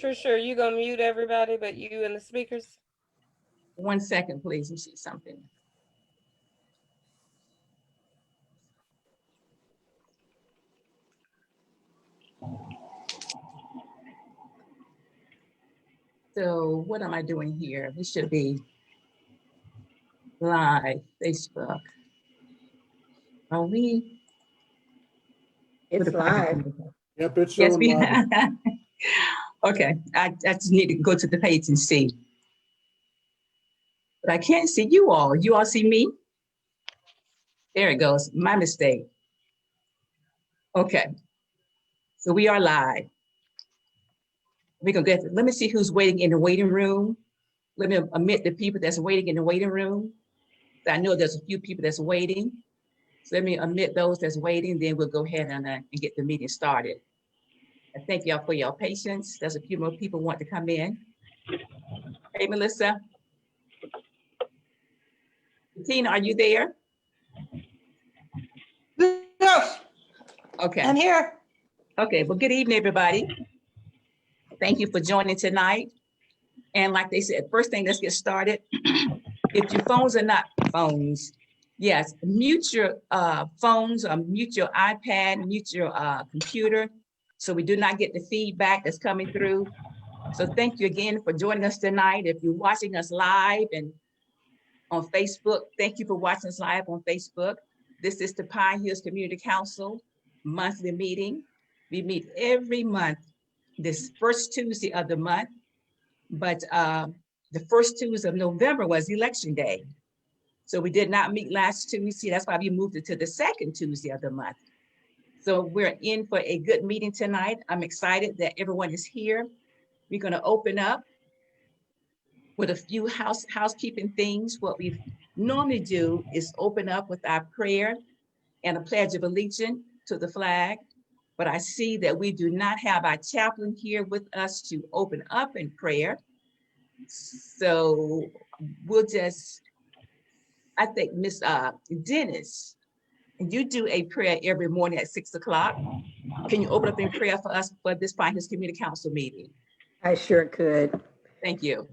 Trisha, are you gonna mute everybody but you and the speakers? 1 second, please. You see something. So what am I doing here? We should be live, Facebook. Are we? It's live. Yep, it's Yes, showing we live. Okay, I just need to go to the page and see. But I can't see you all. You all see me? There it goes. My mistake. Okay. So we are live. We're gonna get. Let me see who's waiting in the waiting room. Let me admit the people that's waiting in the waiting room. I know there's a few people that's waiting. So let me admit those that's waiting. Then we'll go ahead and get the meeting started. I thank y'all for your patience. There's a few more people want to come in. Hey, Melissa. Tina, are you there? Yes, Okay. I'm here. Okay. Well, good evening, everybody. Thank you for joining tonight. And like they said, first thing, let's get started. If your phones are not phones, yes, mute your phones or mute your iPad, mute your computer, so we do not get the feedback that's coming through. So thank you again for joining us tonight. If you're watching us live and on Facebook, thank you for watching us live on Facebook. This is the Pine Hills Community Council monthly meeting. We meet every month, this first Tuesday of the month, but the first Tuesday of November was election day. So we did not meet last Tuesday. That's why we moved it to the second Tuesday of the month. So we're in for a good meeting tonight. I'm excited that everyone is here. We're going to open up with a few housekeeping things. What we normally do is open up with our prayer and a pledge of allegiance to the flag. But I see that we do not have our chaplain here with us to open up in prayer. So we'll just, I think Miss Dennis, you do a prayer every morning at 6 o'clock. Can you open up in prayer for us for this Pine Hills Community Council meeting? I sure could. Thank you.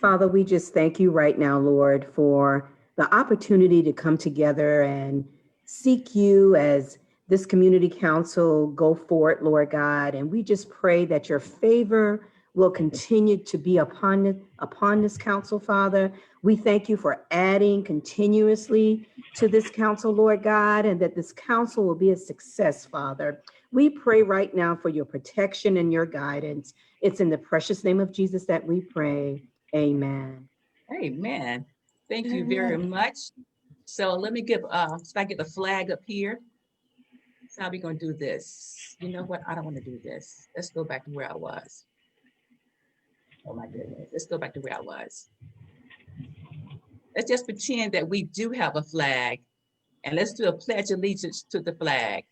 Father, we just thank you right now, Lord, for the opportunity to come together and seek you as this community council go forward, Lord God. And we just pray that your favor will continue to be upon this council, Father. We thank you for adding continuously to this council, Lord God, and that this council will be a success, Father. We pray right now for your protection and your guidance. It's in the precious name of Jesus that we pray. Amen. Amen. Thank you very much. So let me give, so I get the flag up here. So how are we gonna do this? You know what? I don't want to do this. Let's go back to where I was. Oh my goodness. Let's go back to where I was. Let's just pretend that we do have a flag, and let's do a pledge allegiance to the flag.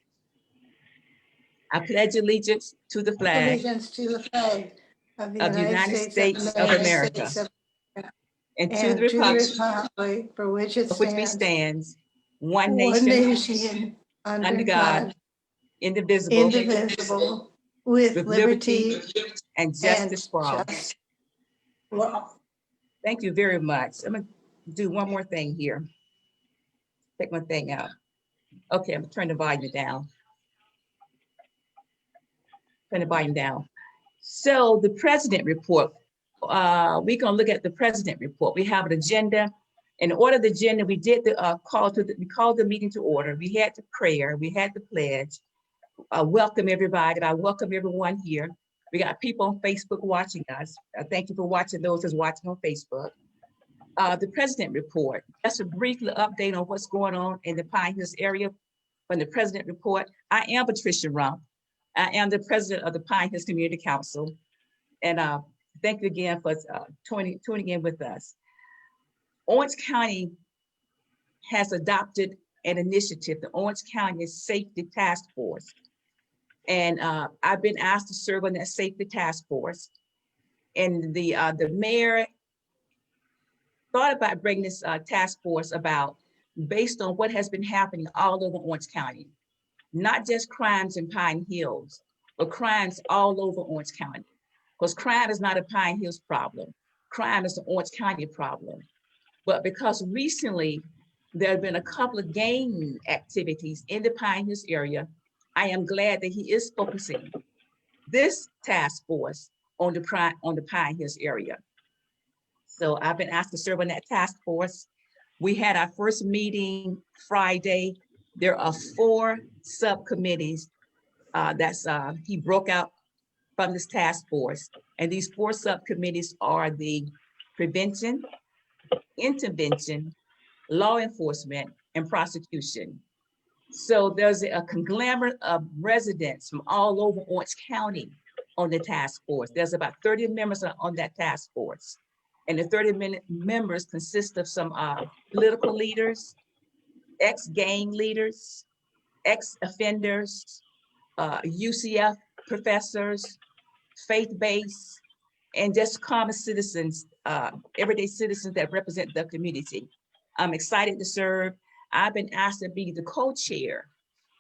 I pledge allegiance to the flag Allegiance to the flag of the United States of America, and to the republic for which it for which we stands, stand, one one nation, nation, under God, indivisible, indivisible, with liberty and justice for all. Well, Thank you very much. I'm gonna do one more thing here. Take one thing out. Okay, I'm gonna turn the volume down. Turn the volume down. So the president report, we're gonna look at the president report. We have an agenda. In order the agenda, we did the we called the meeting to order. We had the prayer, we had the pledge. Welcome everybody. I welcome everyone here. We got people on Facebook watching us. Thank you for watching those who's watching on Facebook. The president report, just a brief update on what's going on in the Pine Hills area from the president report. I am Patricia Rump. I am the president of the Pine Hills Community Council. And thank you again for tuning in with us. Orange County has adopted an initiative, the Orange County Safety Task Force. And I've been asked to serve on that safety task force. And the mayor thought about bringing this task force about based on what has been happening all over Orange County, not just crimes in Pine Hills, but crime's all over Orange County. Because crime is not a Pine Hills problem. Crime is an Orange County problem. But because recently there have been a couple of gang activities in the Pine Hills area, I am glad that he is focusing this task force on the Pine Hills area. So I've been asked to serve on that task force. We had our first meeting Friday. There are 4 subcommittees he broke out from this task force. And these 4 subcommittees are the prevention, intervention, law enforcement, and prosecution. So there's a conglomerate of residents from all over Orange County on the task force. There's about 30 members on that task force. And the 30 members consist of some political leaders, ex-gang leaders, ex-offenders, UCF professors, faith-based, and just common citizens, everyday citizens that represent the community. I'm excited to serve. I've been asked to be the co-chair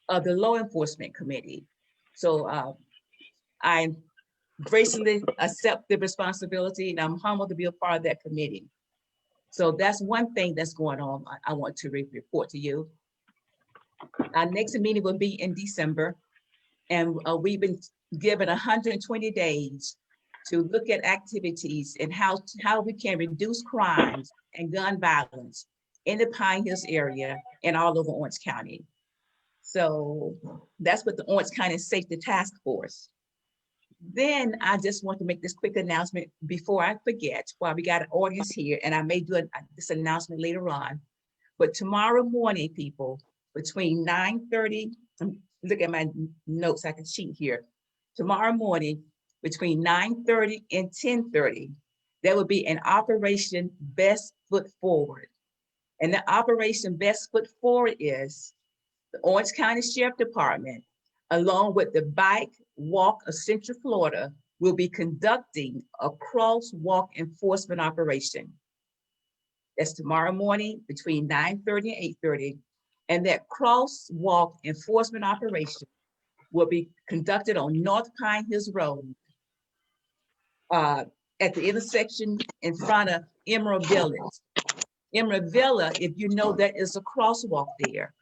of the Law Enforcement Committee. So I graciously accept the responsibility, and I'm humbled to be a part of that committee. So that's one thing that's going on. I want to report to you. Our next meeting will be in December, and we've been given 120 days to look at activities and how we can reduce crimes and gun violence in the Pine Hills area and all over Orange County. So that's what the Orange County Safety Task Force. Then I just want to make this quick announcement before I forget, while we got an audience here, and I may do this announcement later on. But tomorrow morning, people, between 9:30, look at my notes, I can cheat here. Tomorrow morning, between 9:30 and 10:30, there will be an Operation Best Foot Forward. And the Operation Best Foot Forward is the Orange County Sheriff Department, along with the Bike Walk of Central Florida, will be conducting a crosswalk enforcement operation. That's tomorrow morning between 9:30 and 8:30. And that crosswalk enforcement operation will be conducted on North Pine Hills Road at the intersection in front of Emerald Village. Emerald Villa, if you know, there is a crosswalk there.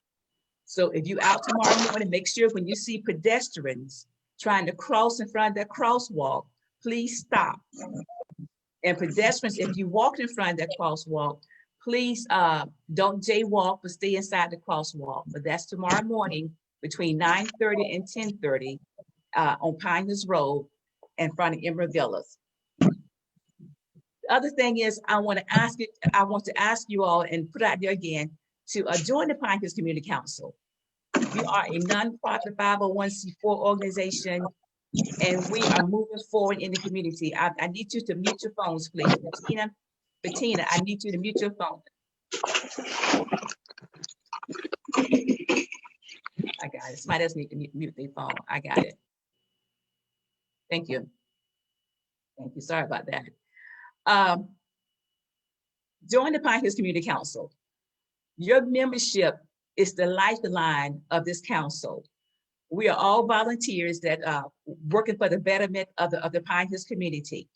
So if you out tomorrow morning, make sure when you see pedestrians trying to cross in front of that crosswalk, please stop. And pedestrians, if you walk in front of that crosswalk, please don't jaywalk, but stay inside the crosswalk. But that's tomorrow morning between 9:30 and 10:30 on Pine Hills Road in front of Emerald Villas. The other thing is, I want to ask you all and put out there again to join the Pine Hills Community Council. We are a nonprofit 501c4 organization, and we are moving forward in the community. I need you to mute your phones, please. Bettina, I need you to mute your phone. I got it. Somebody else needs to mute their phone. I got it. Thank you. Thank you. Sorry about that. Join the Pine Hills Community Council. Your membership is the lifeline of this council. We are all volunteers that are working for the betterment of the Pine Hills community.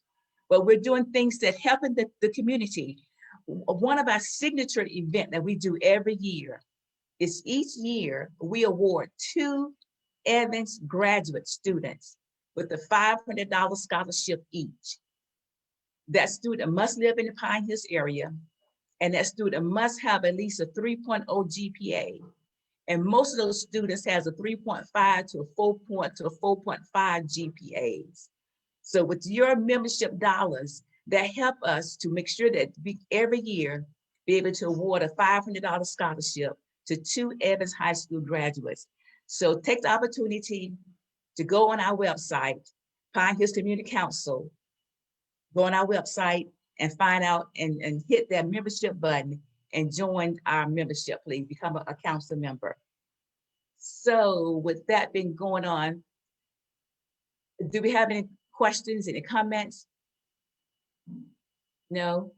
But we're doing things that help in the community. One of our signature events that we do every year is each year we award 2 Evans graduate students with a $500 scholarship each. That student must live in the Pine Hills area, and that student must have at least a 3.0 GPA. And most of those students has a 3.5 to a 4.5 GPAs. So with your membership dollars, that help us to make sure that we every year be able to award a $500 scholarship to 2 Evans High School graduates. So take the opportunity to go on our website, Pine Hills Community Council, go on our website and find out and hit that membership button and join our membership, please. Become a council member. So with that been going on, do we have any questions, any comments? No?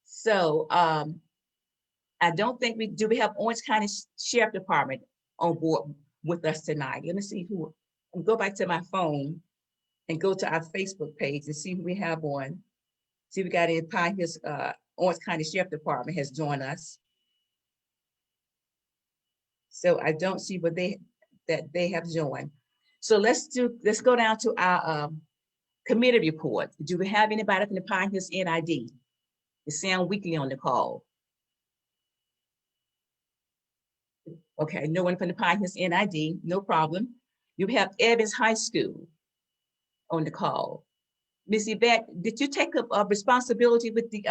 So I don't think we have Orange County Sheriff Department on board with us tonight. Let me see who go back to my phone and go to our Facebook page and see who we have on. See, we got in Pine Hills, Orange County Sheriff Department has joined us. So I don't see what that they have joined. So let's go down to our committee report. Do we have anybody from the Pine Hills NID? The Sound Weekly on the call. Okay, no one from the Pine Hills NID, no problem. You have Evans High School on the call. Miss Yvette, did you take up a responsibility with the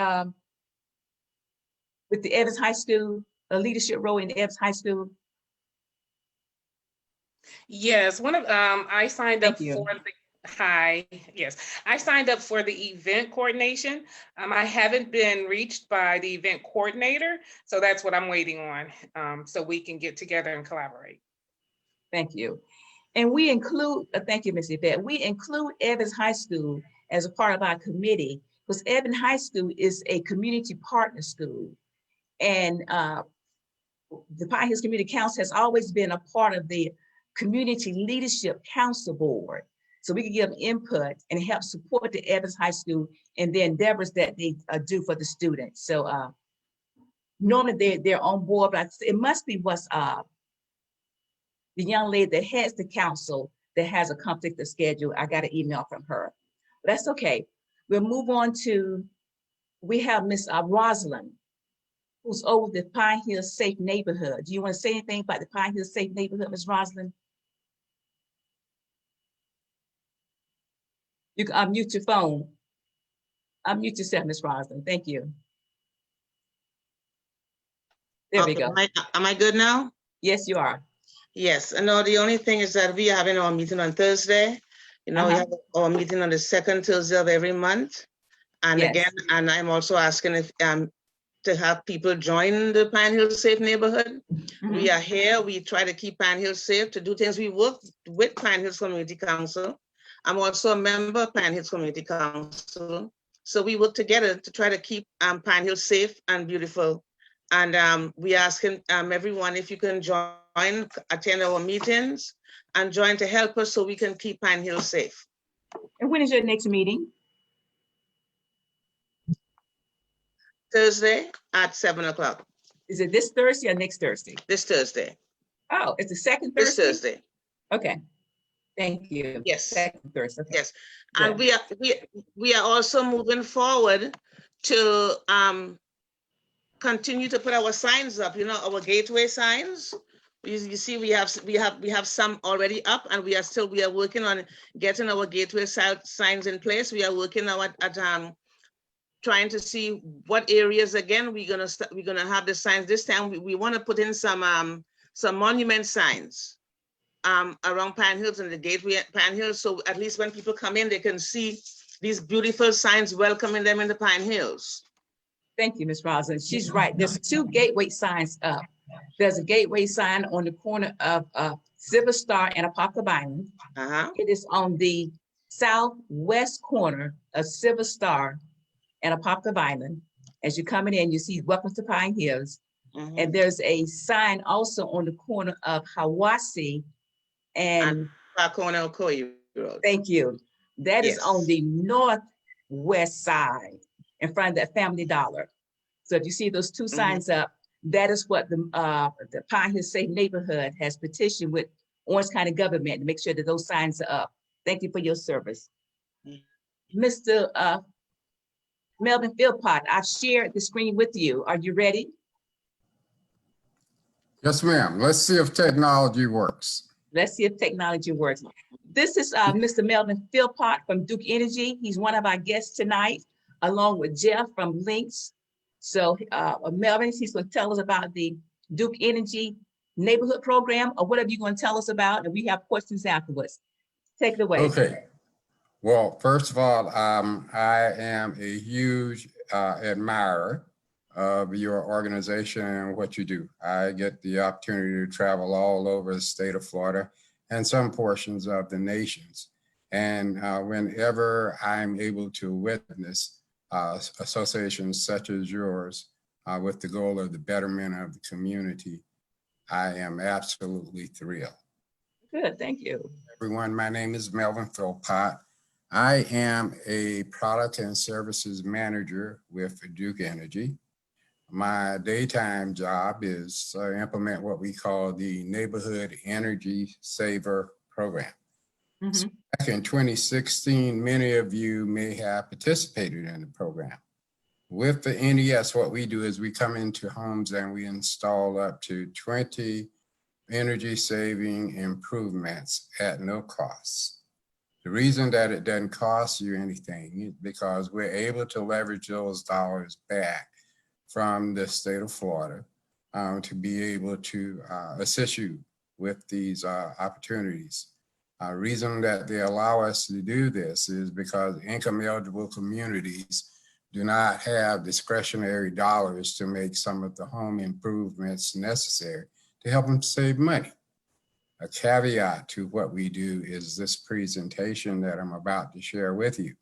Evans High School, a leadership role in the Evans High School? Yes, I signed up Thank you. for yes, I signed up for the event coordination. I haven't been reached by the event coordinator, so that's what I'm waiting on, so we can get together and collaborate. Thank you. And we include, thank you, Ms. Yvette, we include Evans High School as a part of our committee because Evans High School is a community partner school. And the Pine Hills Community Council has always been a part of the Community Leadership Council Board. So we can give input and help support the Evans High School and the endeavors that they do for the students. So normally they're on board, but it must be what's the young lady that heads the council that has a conflict of schedule. I got an email from her, but that's okay. We'll move on to, we have Miss Rosalind, who's over the Pine Hills Safe Neighborhood. Do you want to say anything about the Pine Hills Safe Neighborhood, Miss Rosalind? You can unmute your phone. Unmute yourself, Miss Rosalind. Thank you. There we go. Am I good now? Yes, you are. Yes. No, the only thing is that we are having our meeting on Thursday. You know, we have our meeting on the second Thursday of every month. And Yes. again, and I'm also asking if to have people join the Pine Hills Safe Neighborhood. We are here. We try to keep Pine Hills safe, to do things. We work with Pine Hills Community Council. I'm also a member of Pine Hills Community Council. So we work together to try to keep Pine Hills safe and beautiful. And we asking everyone if you can join, attend our meetings and join to help us so we can keep Pine Hills safe. And when is your next meeting? Thursday at 7 o'clock. Is it this Thursday or next Thursday? This Thursday. Oh, it's the second This Thursday? Thursday. Okay. Thank you. Yes. Second Thursday. Okay. Yes. And we are also moving forward to continue to put our signs up, you know, our gateway signs. You see, we have some already up, and we are working on getting our gateway signs in place. We are working now at trying to see what areas again we're gonna have the signs. This time we want to put in some monument signs around Pine Hills and the gateway at Pine Hills, so at least when people come in, they can see these beautiful signs welcoming them in the Pine Hills. Thank you, Ms. Rosalind. She's right. There's two gateway signs up. There's a gateway sign on the corner of Silver Star and Apocalypse Island. It is on the southwest corner of Silver Star and Apocalypse Island. As you're coming in, you see Welcome to Pine Hills. And there's a sign also on the corner of Hawassi and Okoye Road. Thank you. That is on the northwest side in front of that Family Dollar. So if you see those two signs up, that is what the Pine Hills Safe Neighborhood has petitioned with Orange County government to make sure that those signs are up. Thank you for your service. Mr. Melvin Philpott, I've shared the screen with you. Are you ready? Yes, ma'am. Let's see if technology works. Let's see if technology works. This is Mr. Melvin Philpott from Duke Energy. He's one of our guests tonight, along with Jeff from LYNX. So Melvin, he's going to tell us about the Duke Energy neighborhood program, or whatever you're going to tell us about, and we have questions afterwards. Take it away. Okay. Well, first of all, I am a huge admirer of your organization and what you do. I get the opportunity to travel all over the state of Florida and some portions of the nations. And whenever I'm able to witness associations such as yours with the goal of the betterment of the community, I am absolutely thrilled. Good, thank you. Everyone, my name is Melvin Philpott. I am a product and services manager with Duke Energy. My daytime job is to implement what we call the Neighborhood Energy Saver Program. Mhm. Back in 2016, many of you may have participated in the program. With the NES, what we do is we come into homes and we install up to 20 energy saving improvements at no cost. The reason that it doesn't cost you anything is because we're able to leverage those dollars back from the state of Florida to be able to assist you with these opportunities. Reason that they allow us to do this is because income eligible communities do not have discretionary dollars to make some of the home improvements necessary to help them save money. A caveat to what we do is this presentation that I'm about to share with you.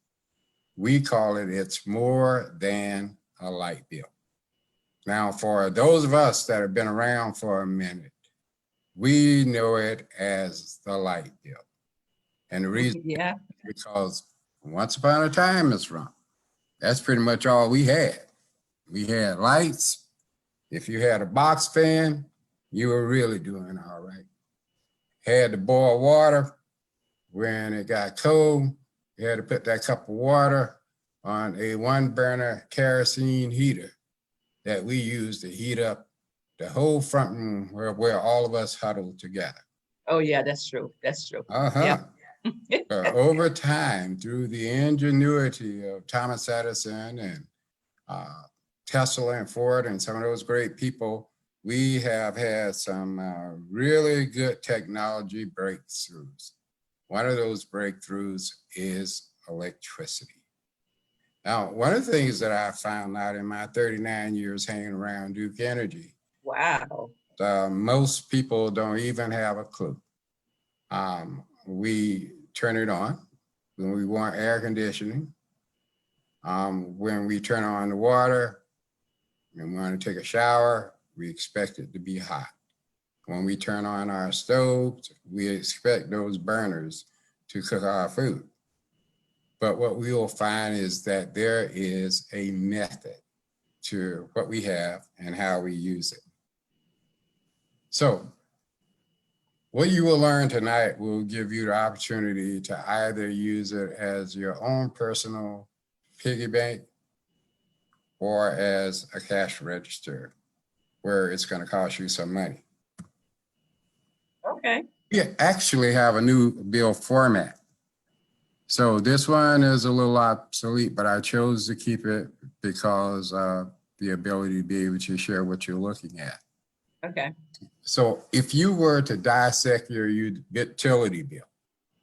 We call it, it's more than a light bill. Now, for those of us that have been around for a minute, we know it as the light bill. And the reason Yeah. is because once upon a time, Ms. Rump, that's pretty much all we had. We had lights. If you had a box fan, you were really doing all right. Had to boil water. When it got cold, you had to put that cup of water on a 1-burner kerosene heater that we used to heat up the whole front room where all of us huddled together. Oh, yeah, that's true. That's true. Uh-huh. Yep. Over time, through the ingenuity of Thomas Edison and Tesla and Ford and some of those great people, we have had some really good technology breakthroughs. One of those breakthroughs is electricity. Now, one of the things that I found out in my 39 years hanging around Duke Energy, Wow. most people don't even have a clue. We turn it on when we want air conditioning. When we turn on the water and we want to take a shower, we expect it to be hot. When we turn on our stoves, we expect those burners to cook our food. But what we will find is that there is a method to what we have and how we use it. So what you will learn tonight will give you the opportunity to either use it as your own personal piggy bank or as a cash register where it's going to cost you some money. Okay. We actually have a new bill format. So this one is a little obsolete, but I chose to keep it because of the ability to be able to share what you're looking at. Okay. So if you were to dissect your utility bill,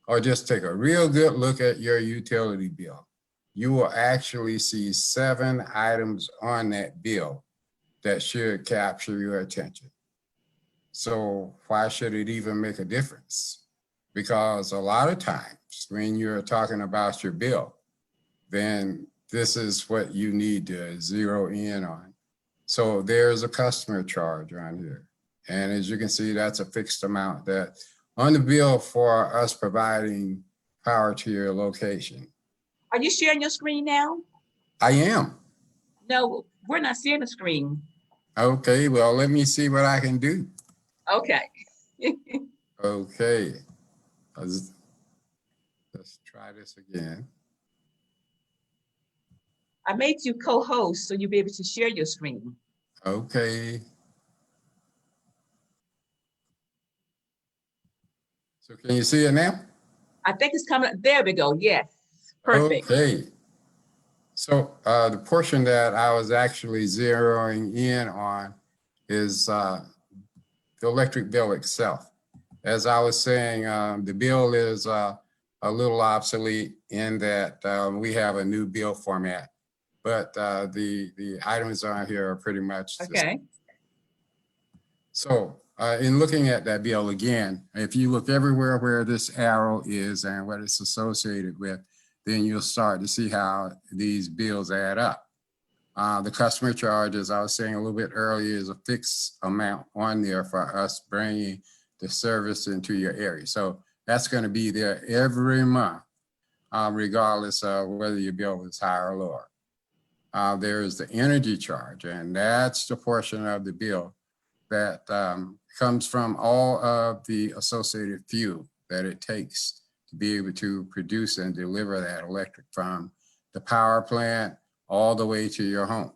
or just take a real good look at your utility bill, you will actually see 7 items on that bill that should capture your attention. So why should it even make a difference? Because a lot of times when you're talking about your bill, then this is what you need to zero in on. So there's a customer charge on here. And as you can see, that's a fixed amount that on the bill for us providing power to your location. Are you sharing your screen now? I am. No, we're not seeing the screen. Okay, well, let me see what I can do. Okay. Okay. Let's try this again. I made you co-host so you'll be able to share your screen. Okay. So can you see it now? I think it's coming. There we go. Yes. Perfect. Okay. So the portion that I was actually zeroing in on is the electric bill itself. As I was saying, the bill is a little obsolete in that we have a new bill format, but the items on here are pretty much the same. Okay. So in looking at that bill again, if you look everywhere where this arrow is and what it's associated with, then you'll start to see how these bills add up. The customer charge, as I was saying a little bit earlier, is a fixed amount on there for us bringing the service into your area. So That's going to be there every month, regardless of whether your bill is higher or lower. There is the energy charge, and that's the portion of the bill that comes from all of the associated fuel that it takes to be able to produce and deliver that electric from the power plant all the way to your home.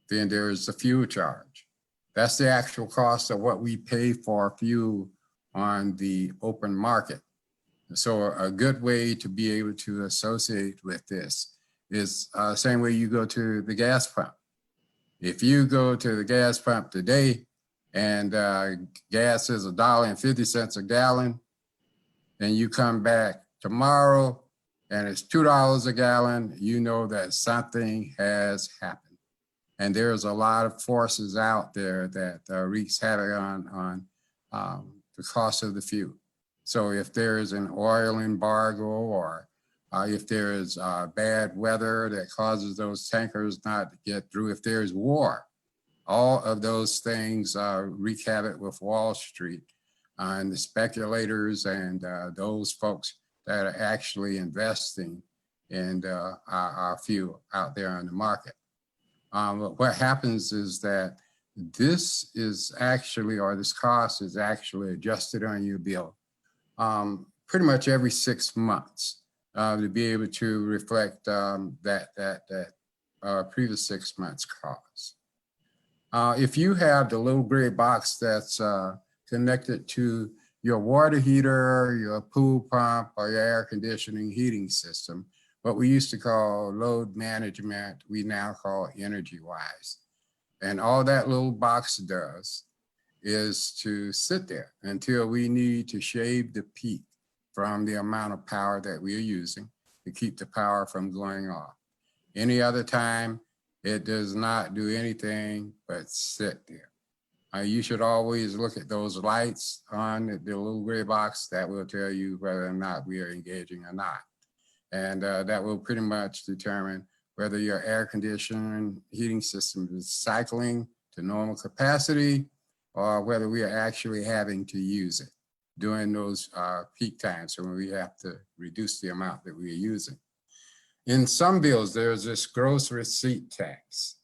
Then there is the fuel charge. That's the actual cost of what we pay for fuel on the open market. So a good way to be able to associate with this is the same way you go to the gas pump. If you go to the gas pump today and gas is $1.50 a gallon, and you come back tomorrow and it's $2 a gallon, you know that something has happened. And there's a lot of forces out there that wreaks havoc on the cost of the fuel. So if there is an oil embargo, or if there is bad weather that causes those tankers not to get through, if there's war, all of those things wreak havoc with Wall Street and the speculators and those folks that are actually investing in our fuel out there on the market. What happens is that this is actually, or this cost is actually adjusted on your bill pretty much every 6 months to be able to reflect that previous 6 months cost. If you have the little gray box that's connected to your water heater, your pool pump, or your air conditioning heating system, what we used to call load management, we now call EnergyWise. And all that little box does is to sit there until we need to shave the peak from the amount of power that we are using to keep the power from going off. Any other time, it does not do anything but sit there. You should always look at those lights on the little gray box. That will tell you whether or not we are engaging or not. And that will pretty much determine whether your air conditioning heating system is cycling to normal capacity, or whether we are actually having to use it during those peak times when we have to reduce the amount that we are using. In some bills, there's this gross receipt tax.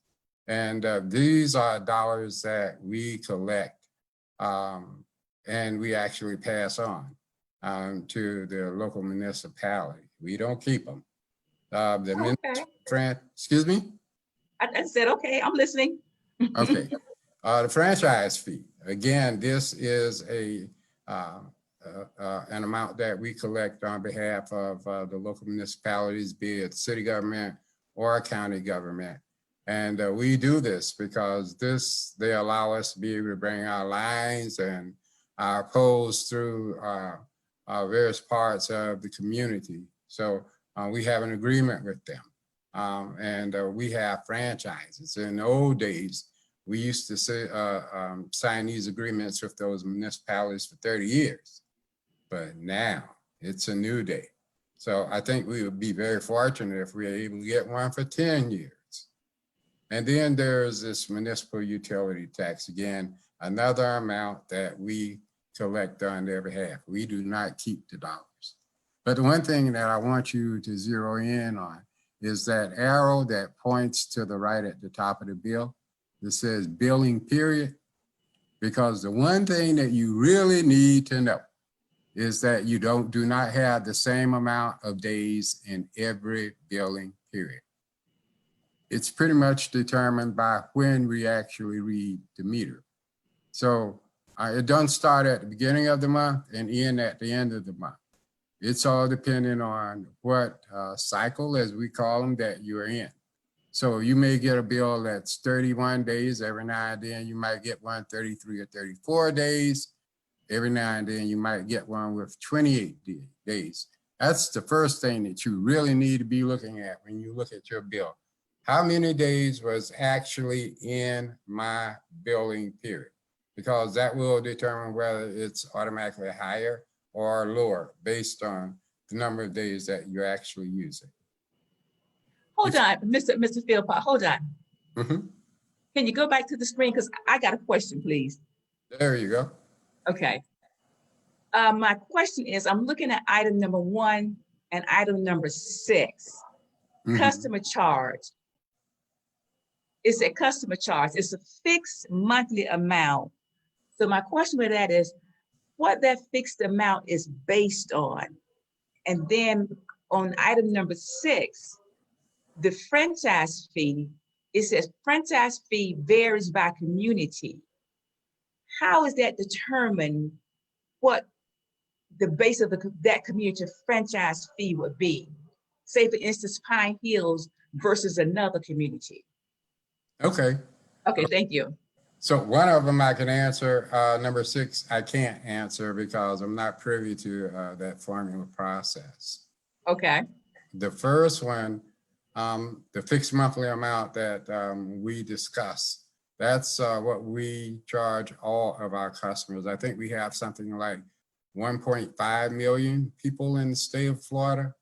And these are dollars that we collect and we actually pass on to the local municipality. We don't keep them. Excuse me? I said, okay, I'm listening. Okay. The franchise fee. Again, this is an amount that we collect on behalf of the local municipalities, be it city government or county government. And we do this because they allow us to be able to bring our lines and our poles through various parts of the community. So we have an agreement with them. And we have franchises. In the old days, we used to sign these agreements with those municipalities for 30 years. But now it's a new day. So I think we would be very fortunate if we were able to get one for 10 years. And then there's this municipal utility tax. Again, another amount that we collect on their behalf. We do not keep the dollars. But the one thing that I want you to zero in on is that arrow that points to the right at the top of the bill that says billing period. Because the one thing that you really need to know is that you do not have the same amount of days in every billing period. It's pretty much determined by when we actually read the meter. So it doesn't start at the beginning of the month and end at the end of the month. It's all depending on what cycle, as we call them, that you're in. So you may get a bill that's 31 days. Every now and then you might get one 33 or 34 days. Every now and then you might get one with 28 days. That's the first thing that you really need to be looking at when you look at your bill. How many days was actually in my billing period? Because that will determine whether it's automatically higher or lower based on the number of days that you're actually using. Hold on, Mr. Philpott, hold on. Mm-hmm. Can you go back to the screen? Because I got a question, please. There you go. Okay. My question is, I'm looking at item number 1 and item number 6, Mhm. customer charge. It's a customer charge. It's a fixed monthly amount. So my question with that is, what that fixed amount is based on? And then on item number 6, the franchise fee, it says franchise fee varies by community. How is that determined what the base of that community franchise fee would be? Say for instance, Pine Hills versus another community. Okay, Okay, thank you. so one of them I can answer. Number 6, I can't answer because I'm not privy to that formula process. Okay, The first one, the fixed monthly amount that we discussed, that's what we charge all of our customers. I think we have something like 1.5 million people in the state of Florida.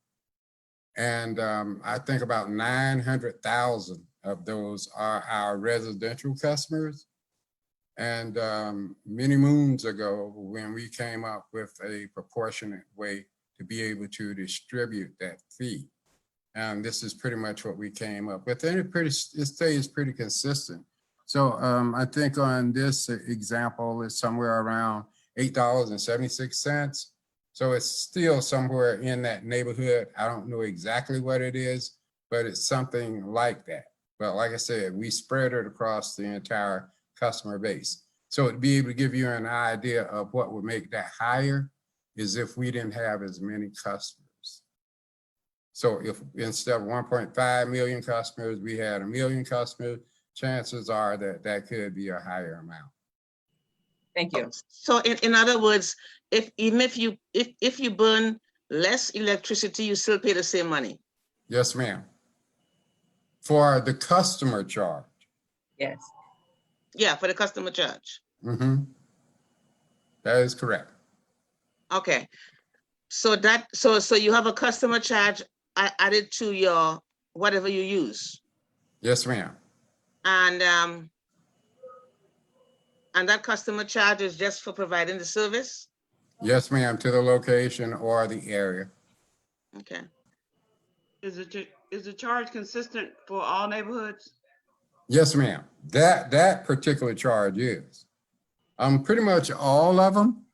And I think about 900,000 of those are our residential customers. And many moons ago, when we came up with a proportionate way to be able to distribute that fee, and this is pretty much what we came up with, and it stays pretty consistent. So I think on this example, it's somewhere around $8.76. So it's still somewhere in that neighborhood. I don't know exactly what it is, but it's something like that. But like I said, we spread it across the entire customer base. So to be able to give you an idea of what would make that higher is if we didn't have as many customers. So if instead of 1.5 million customers, we had 1 million customers, chances are that that could be a higher amount. thank you. So in other words, even if you burn less electricity, you still pay the same money. Yes, ma'am. For the customer charge. Yes. Yeah, for the customer charge. Mm-hmm. That is correct. Okay. So so you have a customer charge added to your whatever you use. Yes, ma'am. And that customer charge is just for providing the service? Yes, ma'am, to the location or the area. Okay. Is the charge consistent for all neighborhoods? Yes, ma'am. That particular charge is. Pretty much all of them.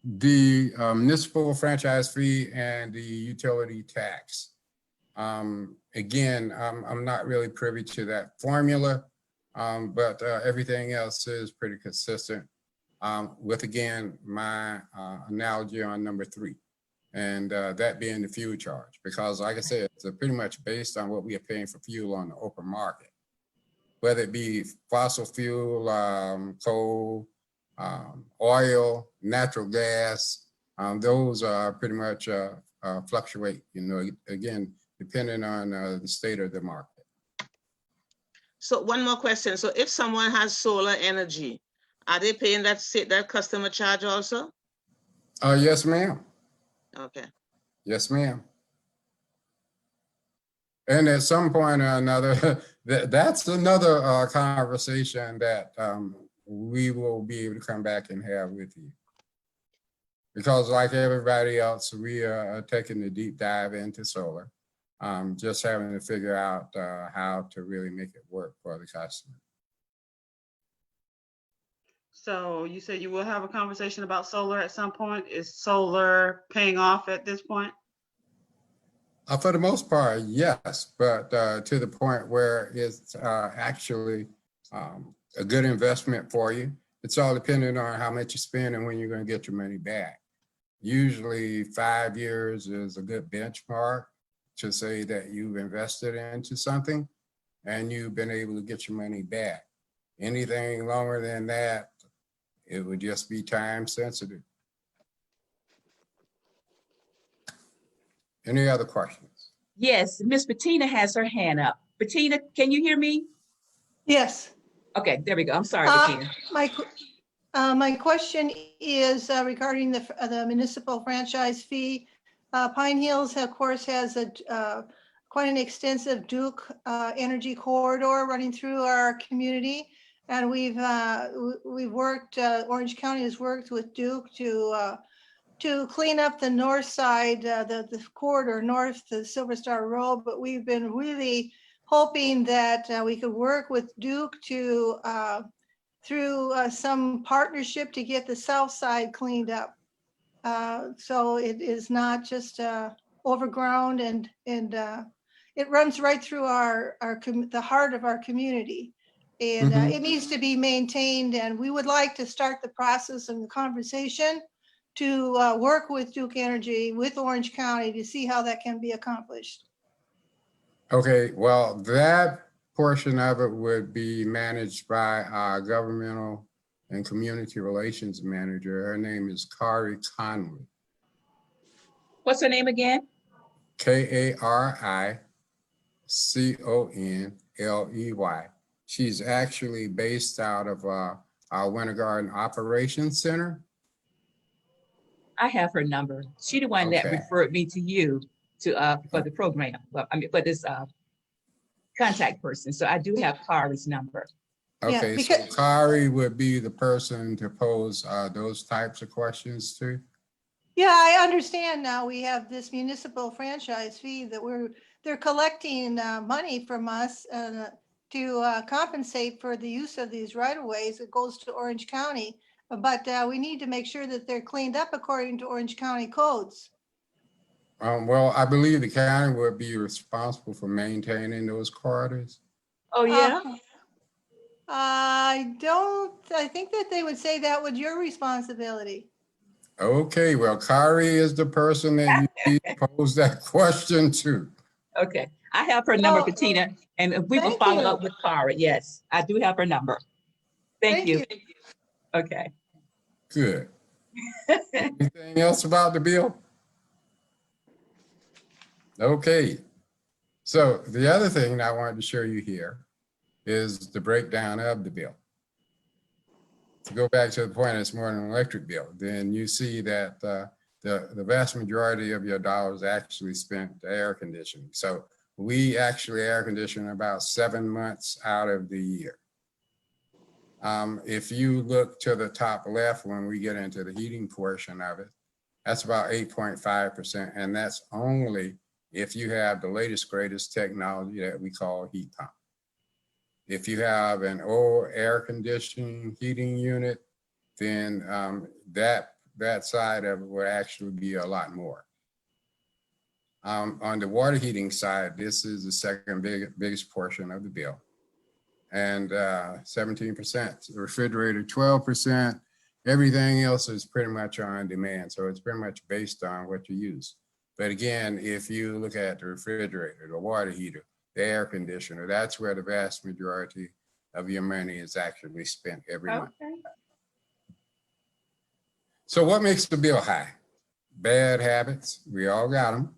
The municipal franchise fee and the utility tax. Again, I'm not really privy to that formula, but everything else is pretty consistent. With again, my analogy on number 3, and that being the fuel charge, because like I said, it's pretty much based on what we are paying for fuel on the open market, whether it be fossil fuel, coal, oil, natural gas. Those are pretty much fluctuate, again, depending on the state of the market. So one more question. So if someone has solar energy, are they paying that customer charge also? Yes, ma'am. Okay. Yes, ma'am. And at some point or another, that's another conversation that we will be able to come back and have with you. Because like everybody else, we are taking a deep dive into solar, just having to figure out how to really make it work for the customer. So you said you will have a conversation about solar at some point. Is solar paying off at this point? For the most part, yes, but to the point where it's actually a good investment for you. It's all dependent on how much you spend and when you're going to get your money back. Usually 5 years is a good benchmark to say that you've invested into something and you've been able to get your money back. Anything longer than that, it would just be time sensitive. Any other questions? Yes, Miss Bettina has her hand up. Bettina, can you hear me? Yes. Okay, there we go. I'm sorry, Bettina. My question is regarding the municipal franchise fee. Pine Hills, of course, has quite an extensive Duke energy corridor running through our community. And we've worked, Orange County has worked with Duke to clean up the north side, the corridor north to Silver Star Road, but we've been really hoping that we could work with Duke to through some partnership to get the south side cleaned up. So it is not just overground and it runs right through the heart of our community. And it needs to be maintained, and we would like to start the process and the conversation to work with Duke Energy, with Orange County to see how that can be accomplished. Okay, well, that portion of it would be managed by our governmental and community relations manager. Her name is Kari Conley, What's her name again? Kariconley. She's actually based out of our Winter Garden Operations Center. I have her number. She the one that Okay. referred me to you for the program. Well, I mean, for this contact person. So I do have Kari's number. Yeah, Okay, because- so Kari would be the person to pose those types of questions to? Yeah, I understand now. We have this municipal franchise fee that they're collecting money from us to compensate for the use of these right of ways. It goes to Orange County, but we need to make sure that they're cleaned up according to Orange County codes. Well, I believe the county would be responsible for maintaining those corridors. Oh, yeah? I think that they would say that was your responsibility. Okay, well, Kari is the person that you need to pose that question to. Okay. I have her number, Oh, Bettina, and we will thank follow you. up with Kari. Yes, I do have her number. Thank you. Okay. Good. Anything else about the bill? Okay. So the other thing I wanted to show you here is the breakdown of the bill. To go back to the point, it's more than an electric bill. Then you see that the vast majority of your dollars actually spent to air conditioning. So we actually air condition about 7 months out of the year. If you look to the top left, when we get into the heating portion of it, that's about 8.5%. And that's only if you have the latest, greatest technology that we call heat pump. If you have an old air conditioning heating unit, then that side of it would actually be a lot more. On the water heating side, this is the second biggest portion of the bill. And 17%, the refrigerator 12%, everything else is pretty much on demand. So it's pretty much based on what you use. But again, if you look at the refrigerator, the water heater, the air conditioner, that's where the vast majority of your money is actually spent every month. So what makes the bill high? Bad habits, we all got them.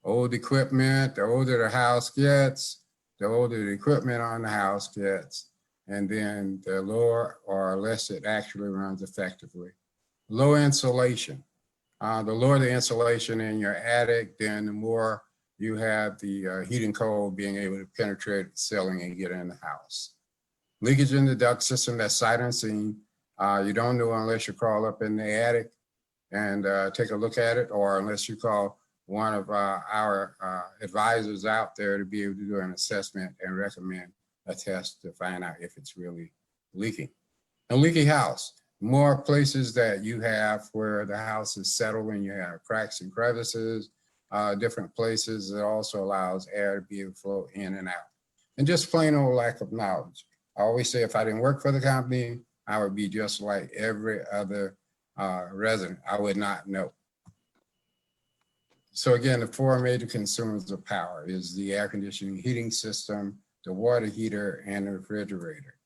Old equipment, the older the house gets, the older the equipment on the house gets, and then the lower or less it actually runs effectively. Low insulation. The lower the insulation in your attic, then the more you have the heat and cold being able to penetrate the ceiling and get in the house. Leakage in the duct system, that's sight unseen. You don't know unless you crawl up in the attic and take a look at it, or unless you call one of our advisors out there to be able to do an assessment and recommend a test to find out if it's really leaking. A leaky house. More places that you have where the house is settled and you have cracks and crevices, different places, it also allows air to be able to flow in and out. And just plain old lack of knowledge. I always say if I didn't work for the company, I would be just like every other resident. I would not know. So again, the four major consumers of power is the air conditioning heating system, the water heater, and the refrigerator.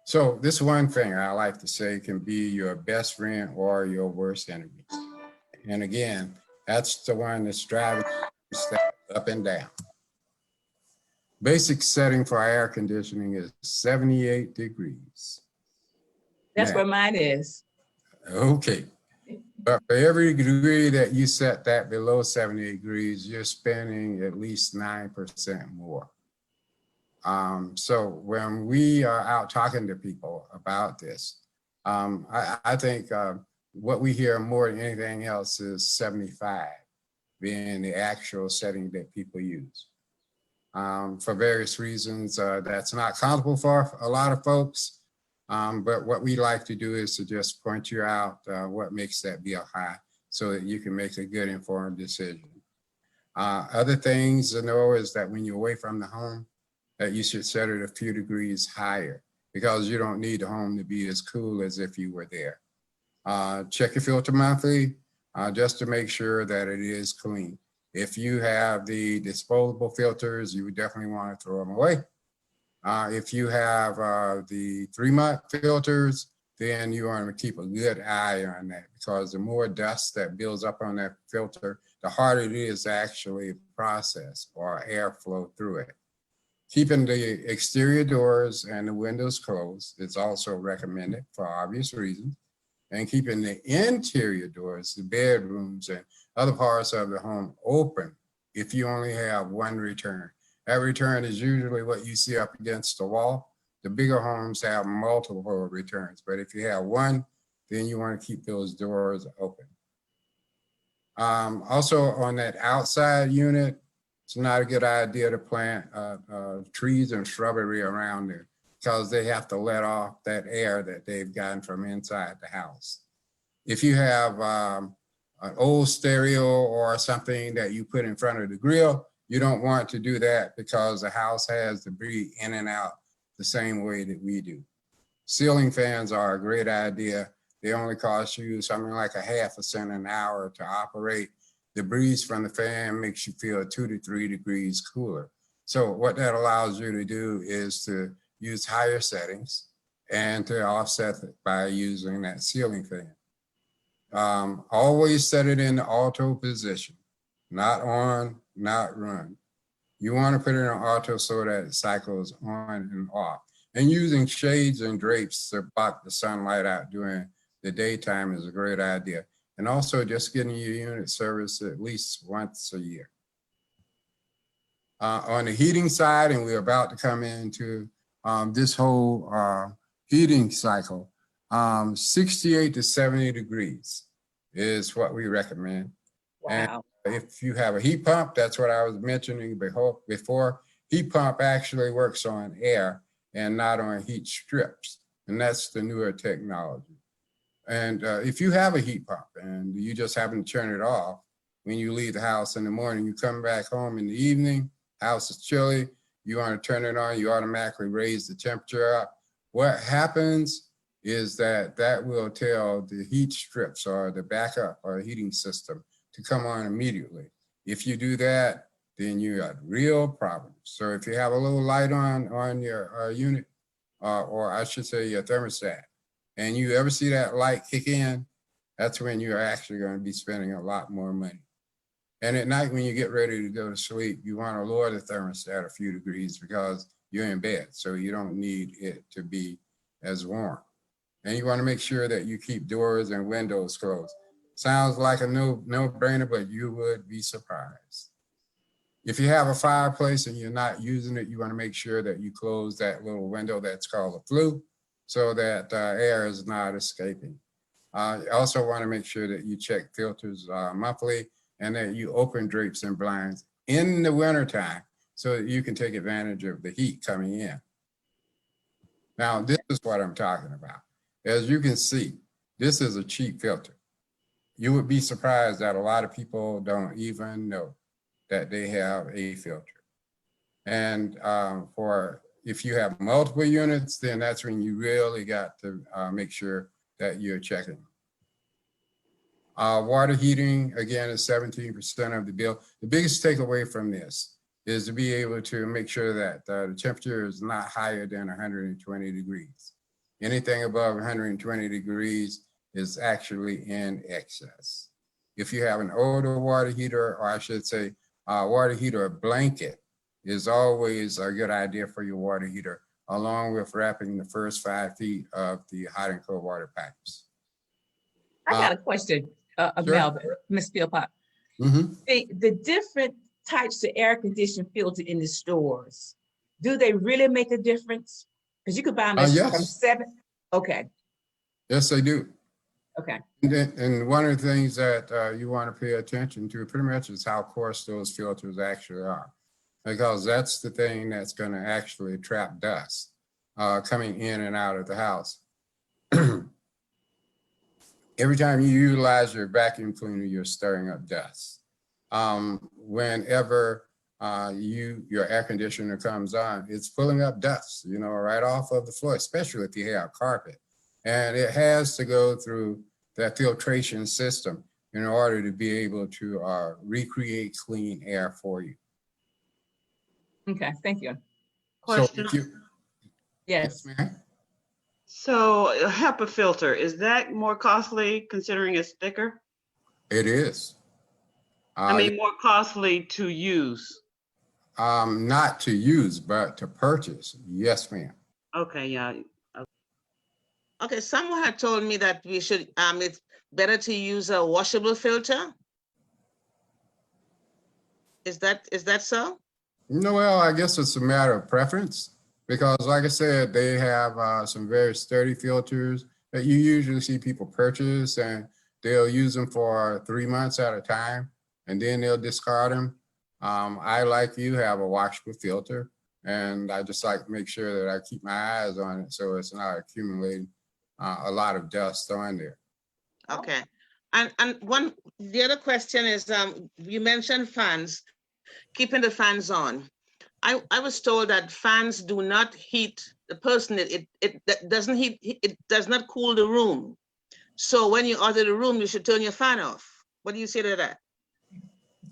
So this one thing I like to say can be your best friend or your worst enemy. And again, that's the one that's driving up and down. Basic setting for air conditioning is 78 degrees. That's Now, where mine is. Okay. But for every degree that you set that below 70 degrees, you're spending at least 9% more. So when we are out talking to people about this, I think what we hear more than anything else is 75 being the actual setting that people use. For various reasons, that's not comfortable for a lot of folks. But what we like to do is to just point you out what makes that be a high so that you can make a good informed decision. Other things to know is that when you're away from the home, that you should set it a few degrees higher because you don't need the home to be as cool as if you were there. Check your filter monthly just to make sure that it is clean. If you have the disposable filters, you would definitely want to throw them away. If you have the 3-month filters, then you want to keep a good eye on that because the more dust that builds up on that filter, the harder it is to actually process or airflow through it. Keeping the exterior doors and the windows closed is also recommended for obvious reasons. And keeping the interior doors, the bedrooms and other parts of the home open if you only have one return. That return is usually what you see up against the wall. The bigger homes have multiple returns, but if you have one, then you want to keep those doors open. Also on that outside unit, it's not a good idea to plant trees and shrubbery around there because they have to let off that air that they've gotten from inside the house. If you have an old stereo or something that you put in front of the grill, you don't want to do that because the house has debris in and out the same way that we do. Ceiling fans are a great idea. They only cost you something like a half a cent an hour to operate. The breeze from the fan makes you feel 2 to 3 degrees cooler. So what that allows you to do is to use higher settings and to offset it by using that ceiling fan. Always set it in the auto position, not on, not run. You want to put it in auto so that it cycles on and off. And using shades and drapes to block the sunlight out during the daytime is a great idea. And also just getting your unit serviced at least once a year. On the heating side, and we're about to come into this whole heating cycle, 68 to 70 degrees is what we recommend. Wow. And if you have a heat pump, that's what I was mentioning before. Heat pump actually works on air and not on heat strips. And that's the newer technology. And if you have a heat pump and you just happen to turn it off when you leave the house in the morning, you come back home in the evening, house is chilly, you want to turn it on, you automatically raise the temperature up. What happens is that will tell the heat strips or the backup or the heating system to come on immediately. If you do that, then you got real problems. So if you have a little light on your unit, or I should say your thermostat, and you ever see that light kick in, that's when you're actually going to be spending a lot more money. And at night, when you get ready to go to sleep, you want to lower the thermostat a few degrees because you're in bed, so you don't need it to be as warm. And you want to make sure that you keep doors and windows closed. Sounds like a no-brainer, but you would be surprised. If you have a fireplace and you're not using it, you want to make sure that you close that little window that's called a flue so that air is not escaping. You also want to make sure that you check filters monthly and that you open drapes and blinds in the wintertime so that you can take advantage of the heat coming in. Now, this is what I'm talking about. As you can see, this is a cheap filter. You would be surprised that a lot of people don't even know that they have a filter. And if you have multiple units, then that's when you really got to make sure that you're checking. Water heating, again, is 17% of the bill. The biggest takeaway from this is to be able to make sure that the temperature is not higher than 120 degrees. Anything above 120 degrees is actually in excess. If you have an older water heater, or I should say water heater blanket, is always a good idea for your water heater, along with wrapping the first 5 feet of the hot and cold water pipes. I got a question, Sure. Melvin, Ms. Philpott. Mm-hmm. The different types of air conditioning filter in the stores, Do they really make a difference? Because you could buy them from Yes, 7. Okay, yes, they do. okay, And one of the things that you want to pay attention to pretty much is how coarse those filters actually are, because that's the thing that's going to actually trap dust coming in and out of the house. Every time you utilize your vacuum cleaner, you're stirring up dust. Whenever your air conditioner comes on, it's pulling up dust, right off of the floor, especially if you have carpet. And it has to go through that filtration system in order to be able to recreate clean air for you. okay, thank you. So Question. if you, Yes. yes, ma'am. So a HEPA filter, is that more costly considering it's thicker? It is. I mean, more costly to use. Not to use, but to purchase. Yes, ma'am. Okay, yeah. Okay, someone had told me that we should, it's better to use a washable filter. Is that so? No, well, I guess it's a matter of preference because, like I said, they have some very sturdy filters that you usually see people purchase, and they'll use them for 3 months at a time, and then they'll discard them. I, like you, have a washable filter, and I just like to make sure that I keep my eyes on it so it's not accumulating a lot of dust on there. Okay. And the other question is, you mentioned fans, keeping the fans on. I was told that fans do not heat the person. It doesn't heat, it does not cool the room. So when you're out of the room, you should turn your fan off. What do you say to that?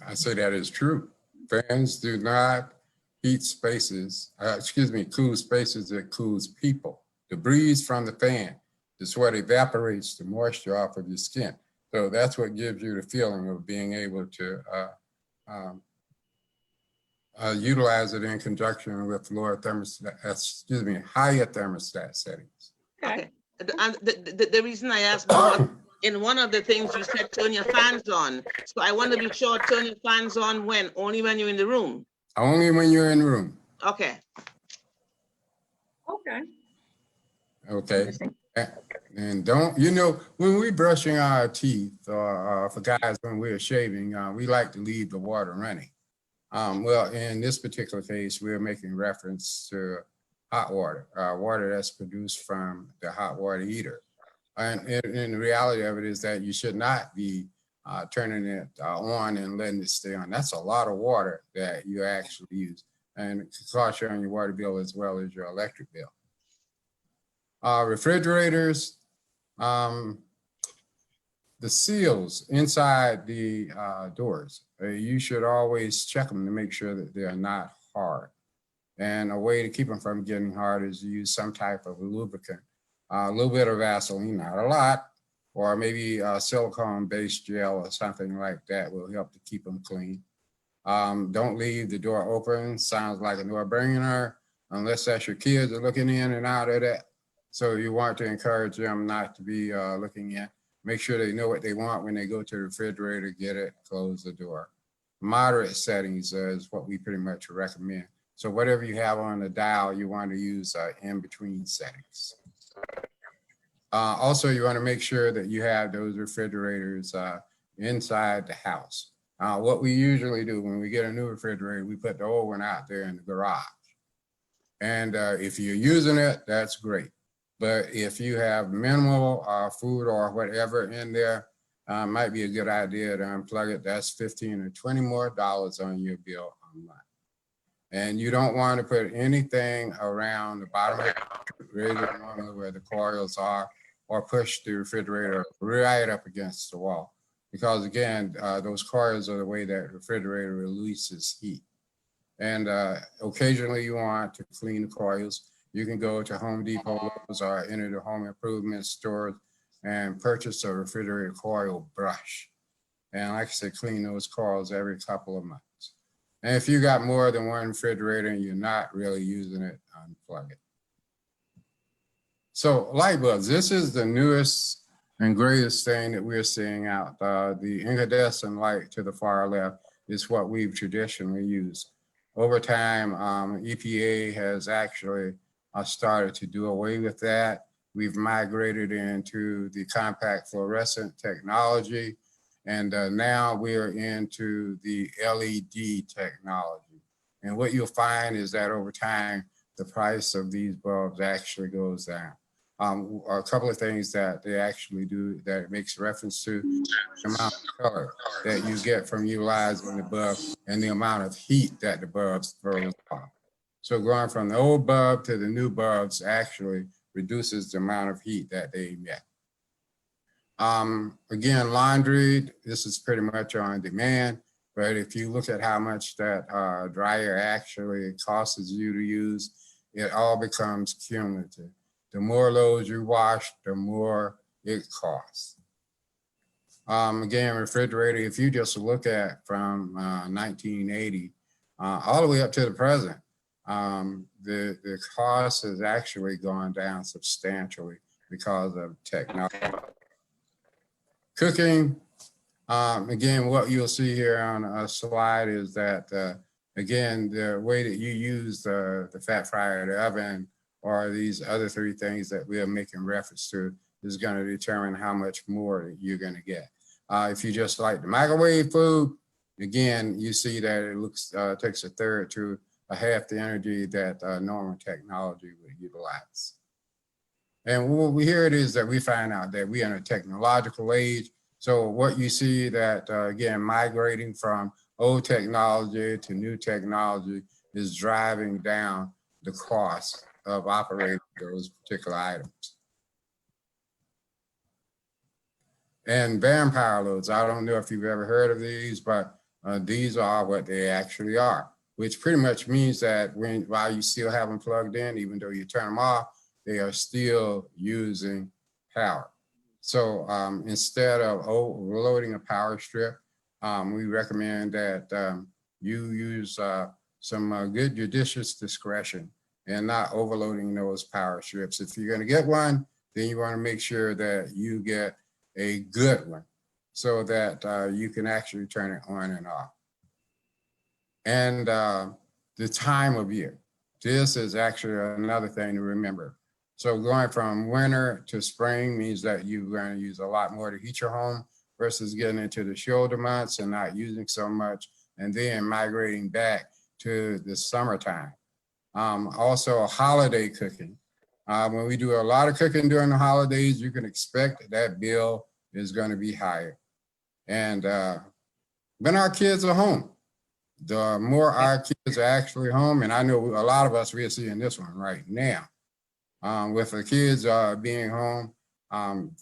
I say that is true. Fans do not heat spaces, cool spaces, it cools people. The breeze from the fan is what evaporates the moisture off of your skin. So that's what gives you the feeling of being able to utilize it in conjunction with higher thermostat settings. Okay. And the reason I asked, because in one of the things you said, turn your fans on. So I want to be sure, turn your fans on when? Only when you're in the room? Only when you're in the room. Okay. Okay. Okay. And don't, when we're brushing our teeth, or for guys, when we're shaving, we like to leave the water running. Well, in this particular case, we're making reference to hot water, water that's produced from the hot water heater. And the reality of it is that you should not be turning it on and letting it stay on. That's a lot of water that you actually use, and it can cost you on your water bill as well as your electric bill. Refrigerators, the seals inside the doors, you should always check them to make sure that they're not hard. And a way to keep them from getting hard is to use some type of lubricant, a little bit of Vaseline, not a lot, or maybe a silicone-based gel or something like that will help to keep them clean. Don't leave the door open. Sounds like a no-brainer, unless that's your kids are looking in and out of that. So you want to encourage them not to be looking in. Make sure they know what they want when they go to the refrigerator, get it, close the door. Moderate settings is what we pretty much recommend. So whatever you have on the dial, you want to use in-between settings. Also, you want to make sure that you have those refrigerators inside the house. What we usually do when we get a new refrigerator, we put the old one out there in the garage. And if you're using it, that's great. But if you have minimal food or whatever in there, might be a good idea to unplug it. That's $15 or $20 more on your bill a month. And you don't want to put anything around the bottom of the refrigerator, normally where the coils are, or push the refrigerator right up against the wall. Because again, those coils are the way that the refrigerator releases heat. And occasionally you want to clean the coils. You can go to Home Depot, Lowe's, or any of the home improvement stores and purchase a refrigerator coil brush. And like I said, clean those coils every couple of months. And if you got more than one refrigerator and you're not really using it, unplug it. So light bulbs, this is the newest and greatest thing that we're seeing out. The incandescent light to the far left is what we've traditionally used. over time, EPA has actually started to do away with that. We've migrated into the compact fluorescent technology, and now we're into the LED technology. And what you'll find is that over time, the price of these bulbs actually goes down. A couple of things that they actually do that it makes reference to the amount of color that you get from utilizing the bulb and the amount of heat that the bulbs throws off. So going from the old bulb to the new bulbs actually reduces the amount of heat that they emit. Again, laundry, this is pretty much on demand, but if you look at how much that dryer actually costs you to use, it all becomes cumulative. The more loads you wash, the more it costs. Again, refrigerator, if you just look at from 1980 all the way up to the present, the cost has actually gone down substantially because of technology. Cooking, again, what you'll see here on a slide is that, again, the way that you use the fat fryer, the oven, or these other three things that we are making reference to is going to determine how much more you're going to get. If you just like the microwave food, again, you see that it looks takes a third to a half the energy that normal technology would utilize. And here it is that we find out that we are in a technological age. So what you see that, again, migrating from old technology to new technology is driving down the cost of operating those particular items. And vampire loads, I don't know if you've ever heard of these, but these are what they actually are, which pretty much means that while you still have them plugged in, even though you turn them off, they are still using power. So instead of overloading a power strip, we recommend that you use some good judicious discretion and not overloading those power strips. If you're gonna get one, then you wanna make sure that you get a good one so that you can actually turn it on and off. And the time of year. This is actually another thing to remember. So going from winter to spring means that you're going to use a lot more to heat your home versus getting into the shoulder months and not using so much, and then migrating back to the summertime. Also holiday cooking. When we do a lot of cooking during the holidays, you can expect that bill is going to be higher. And when our kids are home, the more our kids are actually home, and I know a lot of us, we are seeing this one right now. With the kids being home,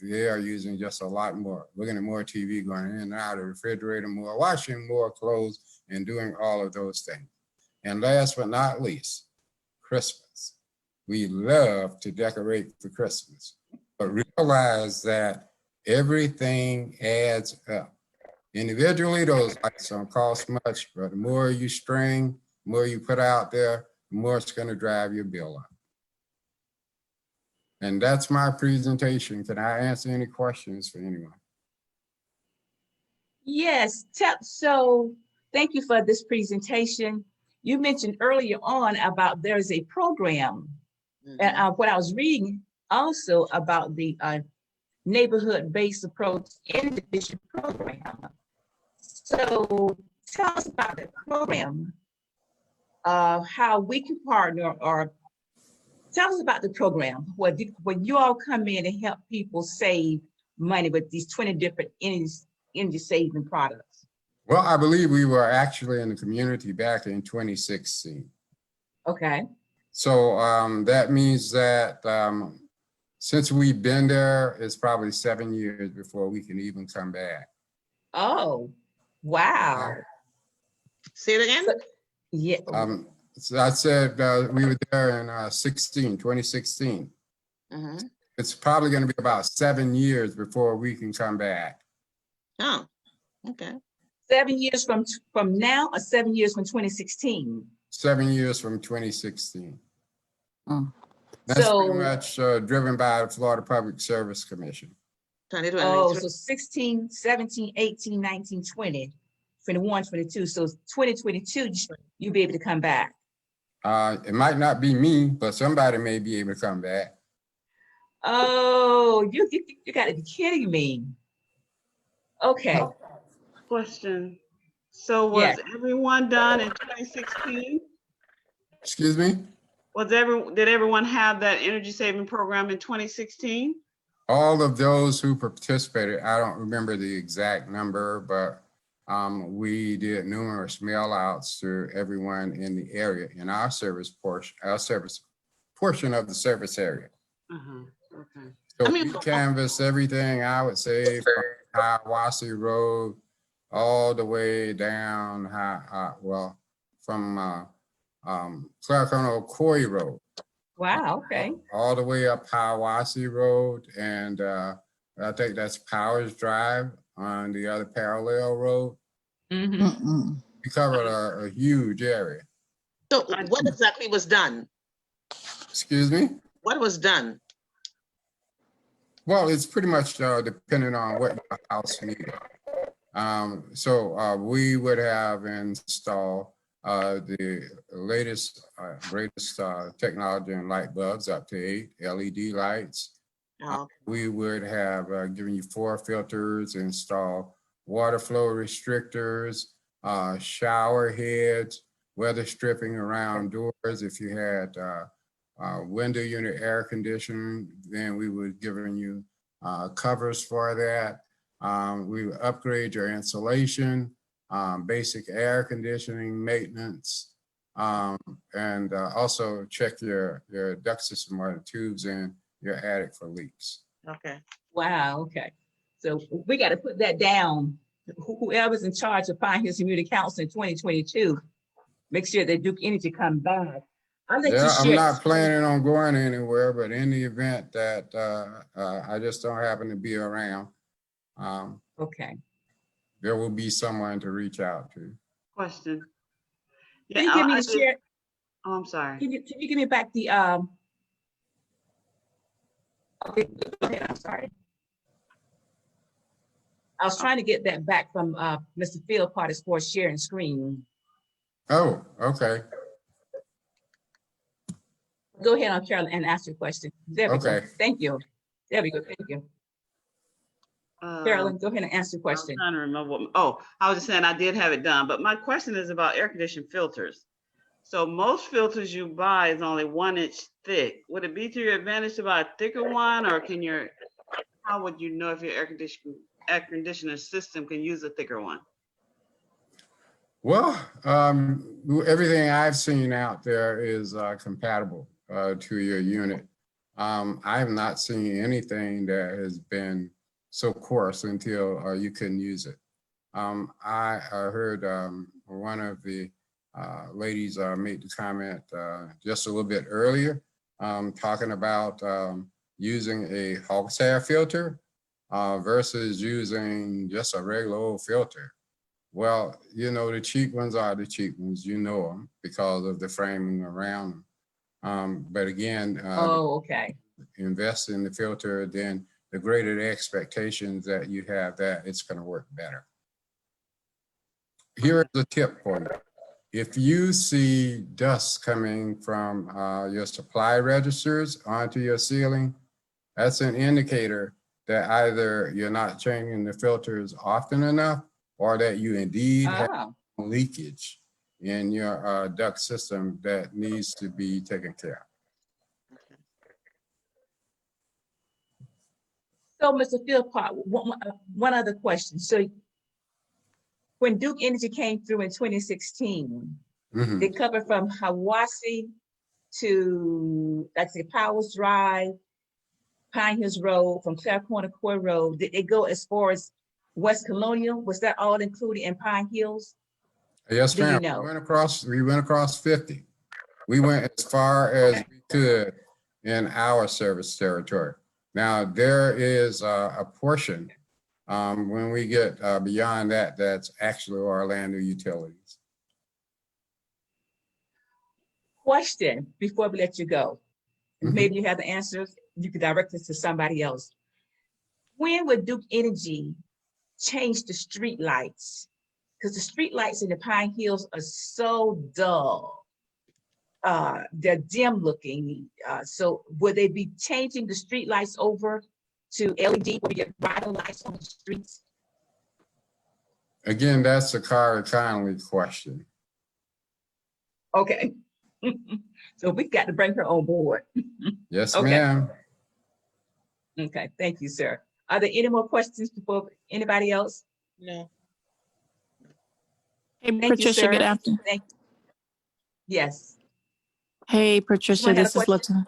they are using just a lot more, looking at more TV, going in and out of the refrigerator more, washing more clothes, and doing all of those things. And last but not least, Christmas. We love to decorate for Christmas, but realize that everything adds up. Individually, those lights don't cost much, but the more you string, the more you put out there, the more it's going to drive your bill up. And that's my presentation. Can I answer any questions for anyone? Yes, so thank you for this presentation. You mentioned earlier on about there's a program. And what I was reading also about the neighborhood-based approach in the division program. So tell us about the program, how we can partner, or tell us about the program when you all come in and help people save money with these 20 different energy saving products. Well, I believe we were actually in the community back in 2016. Okay. So that means that since we've been there, it's probably 7 years before we can even come back. Oh, wow. Say it again? Yeah. So I said we were there in 2016. It's probably going to be about 7 years before we can come back. Oh, okay. 7 years from now, or 7 years from 2016? 7 years from 2016. Mm. That's So, pretty much driven by the Florida Public Service Commission. 2023. oh, so 16, 17, 18, 19, 20. 21, 22. So 2022, you'll be able to come back. It might not be me, but somebody may be able to come back. Oh, you gotta be kidding me. Okay, Question. So yes. was everyone done in 2016? Excuse me? Did everyone have that energy saving program in 2016? All of those who participated, I don't remember the exact number, but we did numerous mail outs to everyone in the area in our service portion of the service area. Okay. So I mean, we canvassed everything, I would say, from Hiawassee Road all the way down, from Clark on Ocoee Road, Wow, okay. all the way up Hiawassee Road, and I think that's Powers Drive on the other parallel road. Mhm. We covered a huge area. so what exactly was done? Excuse me? What was done? Well, it's pretty much depending on what your house needed. So we would have installed the latest, greatest technology in light bulbs, up to 8 LED lights. Oh, We would have given you 4 filters, install water flow restrictors, shower heads, weather stripping around doors. If you had window unit air conditioning, then we would given you covers for that. We would upgrade your insulation, basic air conditioning maintenance, and also check your duct system or the tubes in your attic for leaks. okay. Wow, okay. So we got to put that down. Whoever's in charge of Pine Hills Community Council in 2022, make sure that Duke Energy come back. I'll let you Yeah, I'm share. not planning on going anywhere, but in the event that I just don't happen to be around, Okay. there will be someone to reach out to. Question. Can you give me I the did- share? Oh, I'm sorry. Can you give me back the okay, go ahead, I'm sorry. I was trying to get that back from Mr. Field part as far as sharing screen. Oh, okay. Go ahead on Carolyn and ask your question. There we go. Okay. Thank you. There we go. Thank you. Carolyn, go ahead and answer your I'm question. trying to remember I was just saying I did have it done, but my question is about air conditioning filters. So most filters you buy is only 1 inch thick. Would it be to your advantage to buy a thicker one, or how would you know if your air conditioner system can use a thicker one? Well, everything I've seen out there is compatible to your unit. I have not seen anything that has been so coarse until you couldn't use it. I heard one of the ladies made the comment just a little bit earlier, talking about using a hogshair filter versus using just a regular old filter. Well, you know, the cheap ones are the cheap ones, you know them because of the framing around them. But again, Oh, okay. invest in the filter, then the greater the expectations that you have that it's going to work better. Here is a tip for you. If you see dust coming from your supply registers onto your ceiling, that's an indicator that either you're not changing the filters often enough or that you indeed have leakage in your duct system that needs to be taken care of. So, Mr. Philpott, one other question. So, when Duke Energy came through in 2016, they covered from Hiawassee to, let's say, Powers Drive, Pine Hills Road, from Clark on Ocoee Road. Did they go as far as West Colonial? Was that all included in Pine Hills? Yes, Do you ma'am. know? We went across 50. We went as far as we could in our service territory. Now, there is a portion when we get beyond that, that's actually Orlando Utilities. Question before we let you go. Maybe you have the answers. You could direct this to somebody else. When would Duke Energy change the street lights because the street lights in the Pine Hills are so dull. They're dim looking. So would they be changing the street lights over to LED where we get brighter lights on the streets? Again, that's a Cara Conley question. Okay. So we've got to bring her on board. Yes, Okay. ma'am. Okay, thank you, sir. Are there any more questions before anybody else? No. Hey, Thank you, Patricia, sir. good afternoon. Yes. Hey, Patricia, Someone had a this is question? Latanya.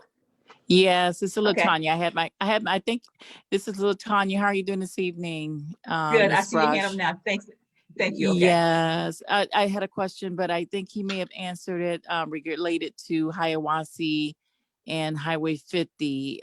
Yes, this is Okay. Latanya. I think this is Latanya. How are you doing this evening? Good. I Miss see your hand up Rush? now. Thanks. Thank you. Okay. Yes, I had a question, but I think he may have answered it related to Hiawassee and Highway 50.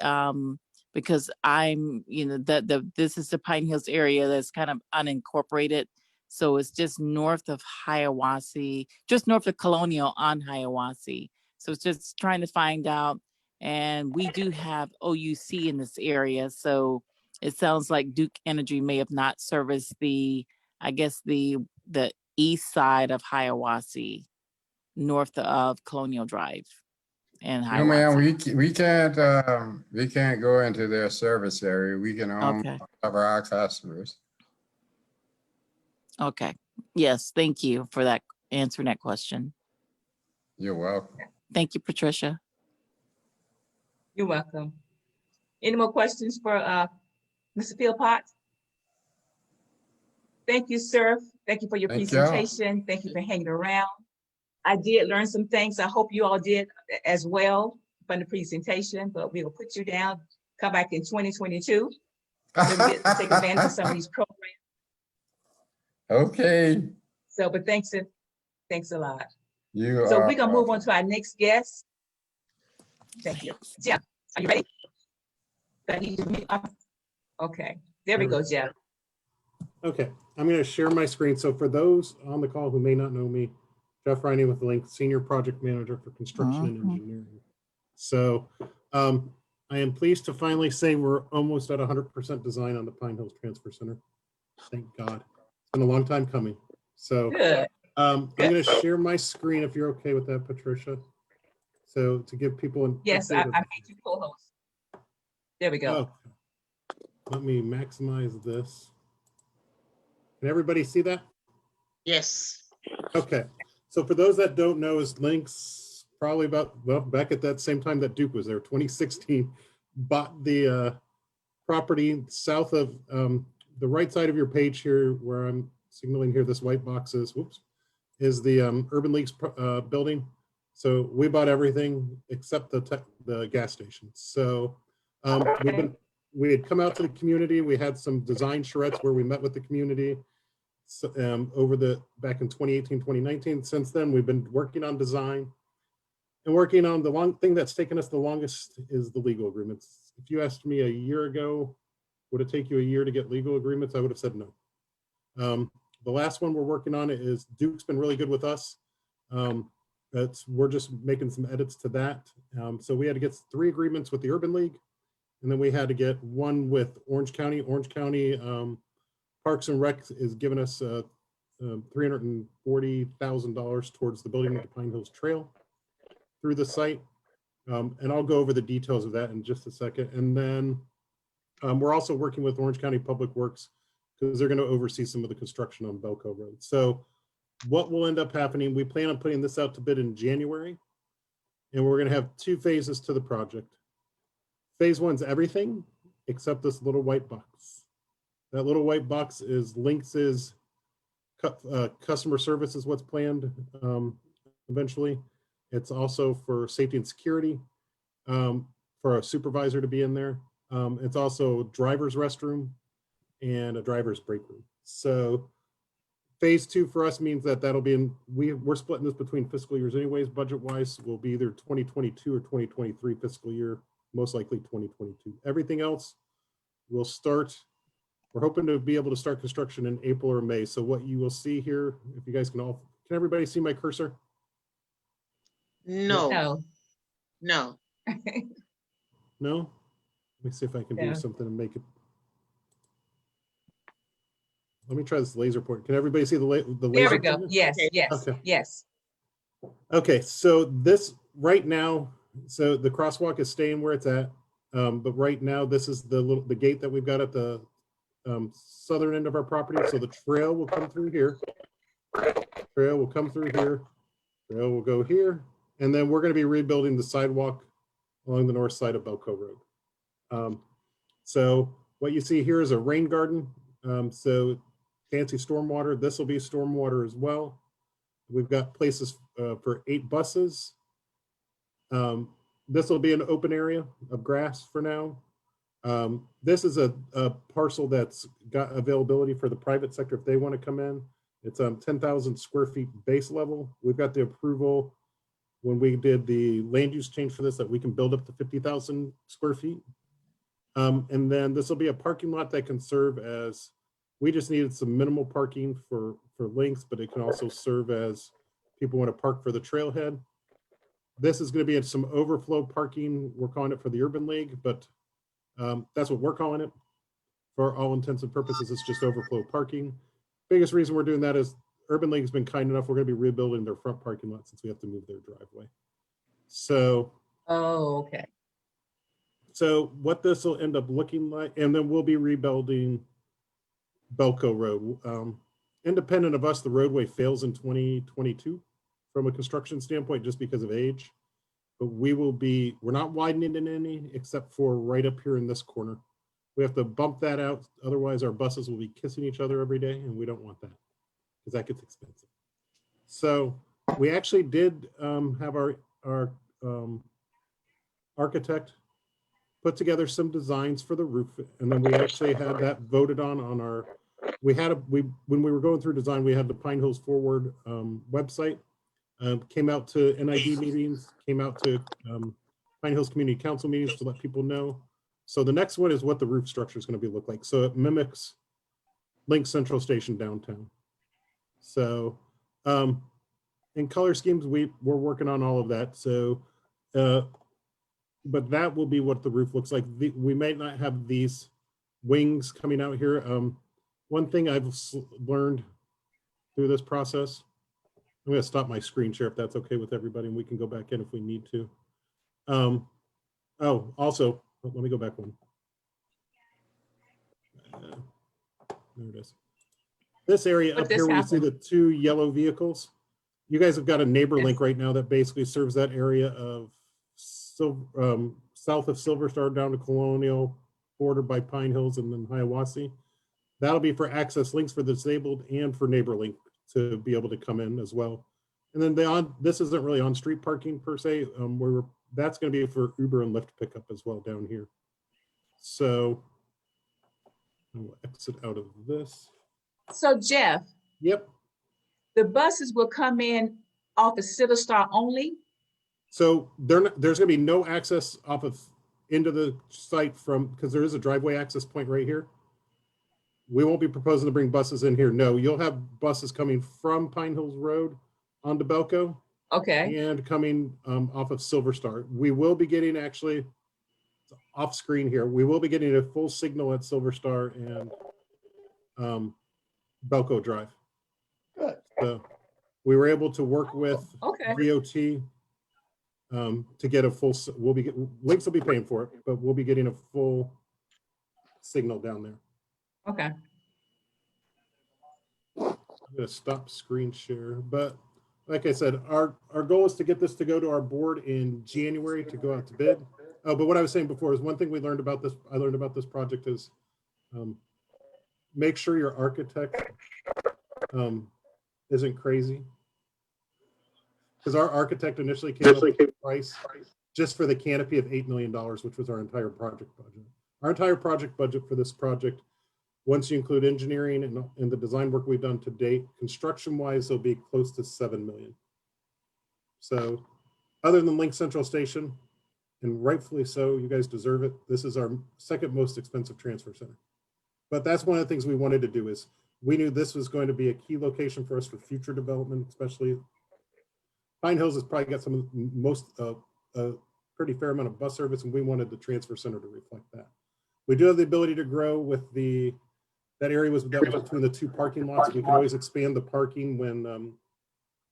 Because I'm, this is the Pine Hills area that's kind of unincorporated. So it's just north of Hiawassee, just north of Colonial on Hiawassee. So it's just trying to find out. And we do have OUC in this area. So it sounds like Duke Energy may have not serviced I guess the east side of Hiawassee, north of Colonial Drive and No, ma'am, Hiawassee. we can't go into their service area. We can only Okay. cover our customers. Okay. Yes. Thank you for that answering that question. You're welcome. Thank you, Patricia. You're welcome. Any more questions for Mr. Philpott? Thank you, sir. Thank you for your Thank y'all. presentation. Thank you for hanging around. I did learn some things. I hope you all did as well from the presentation, but we will put you down, come back in 2022. So we get to take advantage of some of these programs. Okay. So, but thanks a lot. You So are we're gonna move on welcome. to our next guest. Thank you. Jeff, are you ready? I need you to mute up. Okay, there we go, Jeff. Okay, I'm going to share my screen. So for those on the call who may not know me, Jeff Riney with LYNX, Senior Project Manager for Construction and Engineering. So I am pleased to finally say we're almost at 100% design on the Pine Hills Transfer Center. Thank God. It's been a long time coming. So Good. I'm going to share my screen if you're okay with that, Patricia. So to give people an Yes, update I of- made you co-host. There we go. Oh, let me maximize this. Can everybody see that? Yes. Okay, so for those that don't know, is LYNX probably about, well, back at that same time that Duke was there, 2016, bought the property south of the right side of your page here, where I'm signaling here, this white box is, whoops, is the Urban Leagues building. So we bought everything except the gas station. So we had come out to the community. We had some design charrettes where we met with the community. So, back in 2018, 2019. Since then, we've been working on design and working on the one thing that's taken us the longest is the legal agreements. If you asked me a year ago, would it take you a year to get legal agreements? I would have said no. The last one we're working on is Duke's been really good with us. We're just making some edits to that. So we had to get 3 agreements with the Urban League, and then we had to get one with Orange County. Orange County Parks and Rec is giving us $340,000 towards the building of the Pine Hills Trail through the site. And I'll go over the details of that in just a second. And then we're also working with Orange County Public Works because they're going to oversee some of the construction on Belco Road. So what will end up happening, we plan on putting this out to bid in January, and we're going to have 2 phases to the project. Phase 1's everything except this little white box. That little white box is LYNX's customer service is what's planned eventually. It's also for safety and security, for a supervisor to be in there. It's also a driver's restroom and a driver's break room. So phase 2 for us means that that'll be in, we're splitting this between fiscal years anyways, budget-wise, will be either 2022 or 2023 fiscal year, most likely 2022. Everything else will start. We're hoping to be able to start construction in April or May. So what you will see here, if you guys can everybody see my cursor? No. No. No. No? Let me see if I can do Yeah. something to make it. let me try this laser pointer. Can everybody see the There laser we go. pointer? Yes, Okay. yes, Okay. yes. Okay, so this right now, so the crosswalk is staying where it's at. But right now, this is the gate that we've got at the southern end of our property. So the trail will come through here. Trail will come through here. Trail will go here. And then we're going to be rebuilding the sidewalk along the north side of Belco Road. So what you see here is a rain garden. So fancy stormwater. This will be stormwater as well. We've got places for 8 buses. This will be an open area of grass for now. This is a parcel that's got availability for the private sector if they want to come in. It's 10,000 square feet base level. We've got the approval when we did the land use change for this that we can build up to 50,000 square feet. And then this will be a parking lot that can serve as, we just needed some minimal parking for LYNX, but it can also serve as people want to park for the trailhead. This is going to be some overflow parking. We're calling it for the Urban League, but that's what we're calling it. For all intents and purposes, it's just overflow parking. Biggest reason we're doing that is Urban League has been kind enough. We're going to be rebuilding their front parking lot since we have to move their driveway. So, Oh, okay. so what this will end up looking like, and then we'll be rebuilding Belco Road. Independent of us, the roadway fails in 2022 from a construction standpoint just because of age. But we're not widening it any except for right up here in this corner. We have to bump that out. Otherwise our buses will be kissing each other every day and we don't want that because that gets expensive. So we actually did have our architect put together some designs for the roof. And then we actually had that voted on our, when we were going through design, we had the Pine Hills Forward website. Came out to NID meetings, came out to Pine Hills Community Council meetings to let people know. So the next one is what the roof structure is going to be look like. So it mimics LYNX Central Station downtown. So in color schemes, we're working on all of that. So, but that will be what the roof looks like. We might not have these wings coming out here. One thing I've learned through this process, I'm going to stop my screen share if that's okay with everybody, and we can go back in if we need to. Oh, also, let me go back one. There it is. This area up here where you see the 2 yellow vehicles, you guys have got a neighbor link right now that basically serves that area of south of Silver Star down to Colonial, bordered by Pine Hills and then Hiawassee. That'll be for access links for the disabled and for neighbor link to be able to come in as well. And then this isn't really on street parking per se. That's going to be for Uber and Lyft pickup as well down here. So I'll exit out of this. So Jeff. Yep. The buses will come in off of Silver Star only? So there's going to be no access into the site because there is a driveway access point right here. We won't be proposing to bring buses in here. No, you'll have buses coming from Pine Hills Road onto Belco. Okay. And coming off of Silver Star. We will be getting actually off screen here. We will be getting a full signal at Silver Star and Belco Drive. Good. So we were able to work with DOT to get a full, LYNX will be paying for it, but we'll be getting a full signal down there. Okay. I'm going to stop screen share, but like I said, our goal is to get this to go to our board in January to go out to bid. Oh, but what I was saying before is one thing we learned about this, I learned about this project is make sure your architect isn't crazy. Because our architect initially came up with a price just for the canopy of $8 million, which was our entire project budget. Our entire project budget for this project, once you include engineering and the design work we've done to date, construction-wise, it'll be close to $7 million. So other than LYNX Central Station, and rightfully so, you guys deserve it. This is our second most expensive transfer center. But that's one of the things we wanted to do is we knew this was going to be a key location for us for future development, especially Pine Hills has probably got some of the most, a pretty fair amount of bus service, and we wanted the transfer center to reflect that. We do have the ability to grow with the That area was between the two parking lots. We can always expand the parking when,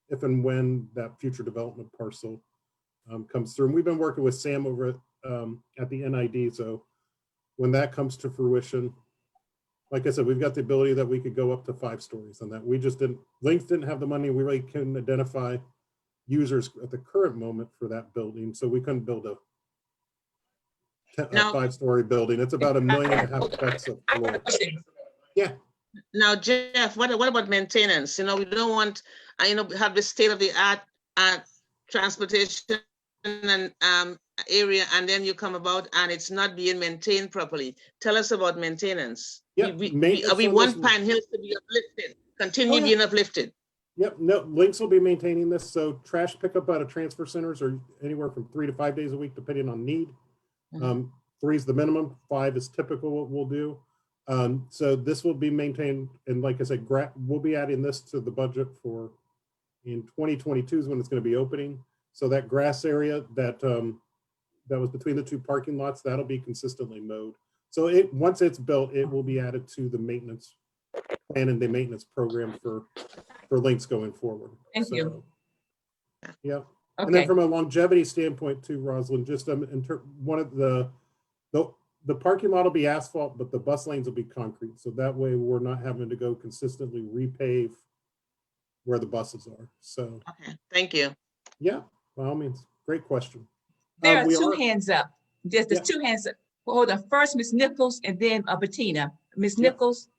if and when that future development parcel comes through. And we've been working with Sam over at the NID. So when that comes to fruition, like I said, we've got the ability that we could go up to 5 stories on that. We just didn't, LYNX didn't have the money. We really couldn't identify users at the current moment for that building. So we couldn't build a Now- 5-story building. It's about $1.5 million bucks a floor. Yeah. Now, Jeff, what about maintenance? You know, we don't want, you know, have the state of the art transportation and area, and then you come about and it's not being maintained properly. Tell us about maintenance. Yeah, We want Pine Hills to be uplifted, continue being uplifted. Yep, no, LYNX will be maintaining this. So trash pickup out of transfer centers are anywhere from 3 to 5 days a week, depending on need. 3 is the minimum, 5 is typical what we'll do. So this will be maintained. And like I said, we'll be adding this to the budget for in 2022 is when it's going to be opening. So that grass area that that was between the 2 parking lots, that'll be consistently mowed. So once it's built, it will be added to the maintenance plan and the maintenance program for LYNX going forward. Thank you. Yeah. Okay. And then from a longevity standpoint too, Rosalind, just one of the parking lot will be asphalt, but the bus lanes will be concrete. So that way we're not having to go consistently repave where the buses are. So. Okay, thank you. Yeah, by all means, great question. There are 2 hands up. There's 2 hands up. Well, hold on. First, Ms. Nichols, and then Bettina. Ms. Nichols.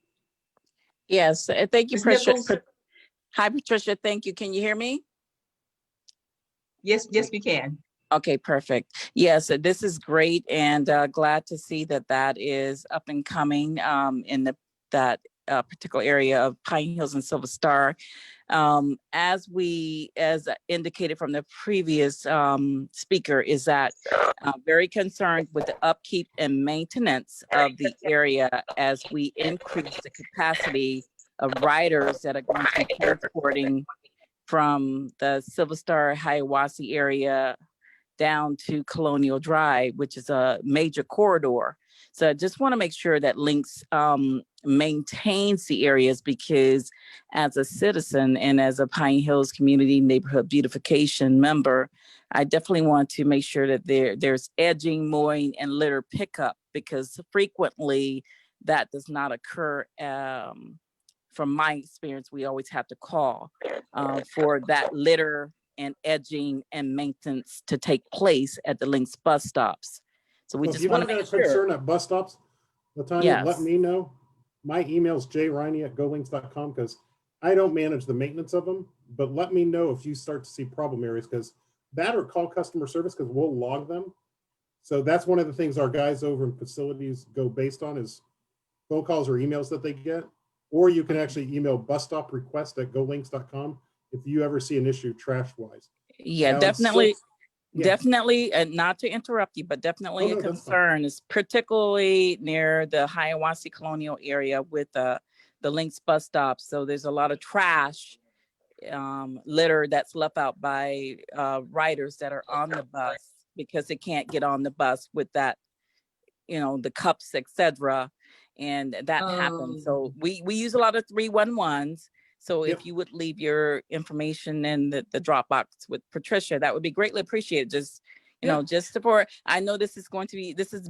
Yes, thank you, Ms. Patricia. Nichols? Hi, Patricia. Thank you. Can you hear me? Yes, we can. Okay, perfect. Yes, this is great, and glad to see that is up and coming in that particular area of Pine Hills and Silver Star. As indicated from the previous speaker, is that I'm very concerned with the upkeep and maintenance of the area as we increase the capacity of riders that are going to be transporting from the Silver Star Hiawassee area down to Colonial Drive, which is a major corridor. So I just want to make sure that LYNX maintains the areas, because as a citizen and as a Pine Hills Community Neighborhood Beautification member, I definitely want to make sure that there's edging, mowing, and litter pickup, because frequently that does not occur. From my experience, we always have to call for that litter and edging and maintenance to take place at the LYNX bus stops. So we just want to make sure. Concern at bus stops, Latanya, let me know. My email is jriney@golynx.com, because I don't manage the maintenance of them, but let me know if you start to see problem areas, because that, or call customer service, because we'll log them. So that's one of the things our guys over in facilities go based on, is phone calls or emails that they get. Or you can actually email busstoprequest@golynx.com if you ever see an issue trash wise. Yeah, now, definitely. Yeah. Definitely, and not to interrupt you, but definitely a concern is particularly near the Hiawassee Colonial area with the LYNX bus stop. So there's a lot of trash, litter that's left out by riders that are on the bus, because they can't get on the bus with that, the cups, etc. And that happens. So we use a lot of 311s. So if you would leave your information in the Dropbox with Patricia, that would be greatly appreciated. Just, just support. I know this is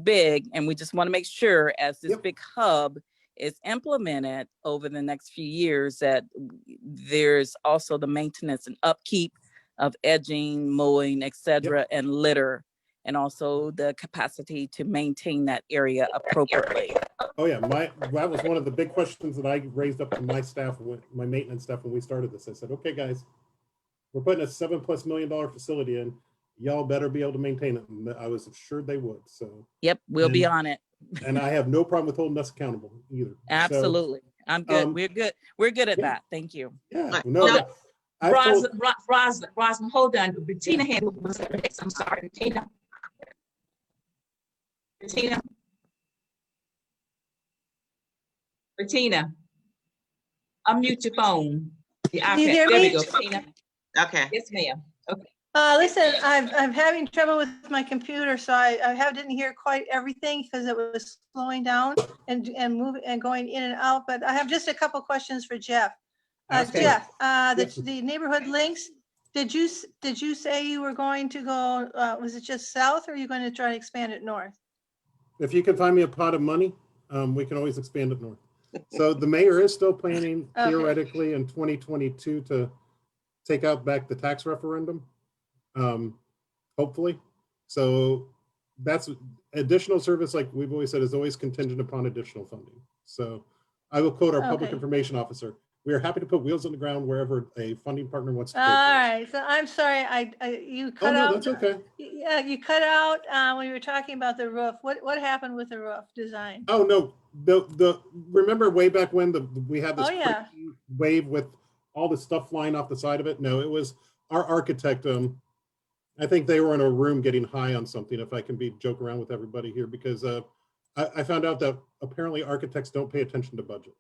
big, and we just want to make sure as this big hub is implemented over the next few years, that there's also the maintenance and upkeep of edging, mowing, etc., and litter, and also the capacity to maintain that area appropriately. Oh yeah, that was one of the big questions that I raised up to my staff, my maintenance staff, when we started this. I said, okay, guys, we're putting a $7+ million facility in. Y'all better be able to maintain it. And I was assured they would. So yep, we'll be on it. And I have no problem with holding us accountable either. Absolutely, so, I'm good. We're good. We're good at that. Thank you. Yeah, no. Rosalind, hold on. Bettina hand was next. I'm sorry, Bettina. Bettina, unmute your phone. Can you hear there me? we go, Bettina. Okay. Yes, ma'am. Okay. Listen, I'm having trouble with my computer, so didn't hear quite everything because it was slowing down and moving and going in and out, but I have just a couple questions for Jeff. Ask away. Jeff, Yes. the neighborhood links, did you say you were going to go, was it just south or are you going to try to expand it north? If you can find me a pot of money, we can always expand it north. So the mayor is still planning Okay. theoretically in 2022 to take out back the tax referendum, hopefully. So that's additional service, like we've always said, is always contingent upon additional funding. So I will quote our public Okay. information officer. We are happy to put wheels on the ground wherever a funding partner wants to. All take us. right, so I'm sorry, you Oh, cut no, out. that's okay. Yeah, you cut out when you were talking about the roof. What happened with the roof design? Oh, no, remember way back when we had this Oh, yeah. crazy wave with all the stuff flying off the side of it? No, it was our architect. I think they were in a room getting high on something, if I can joke around with everybody here, because I found out that apparently architects don't pay attention to budget.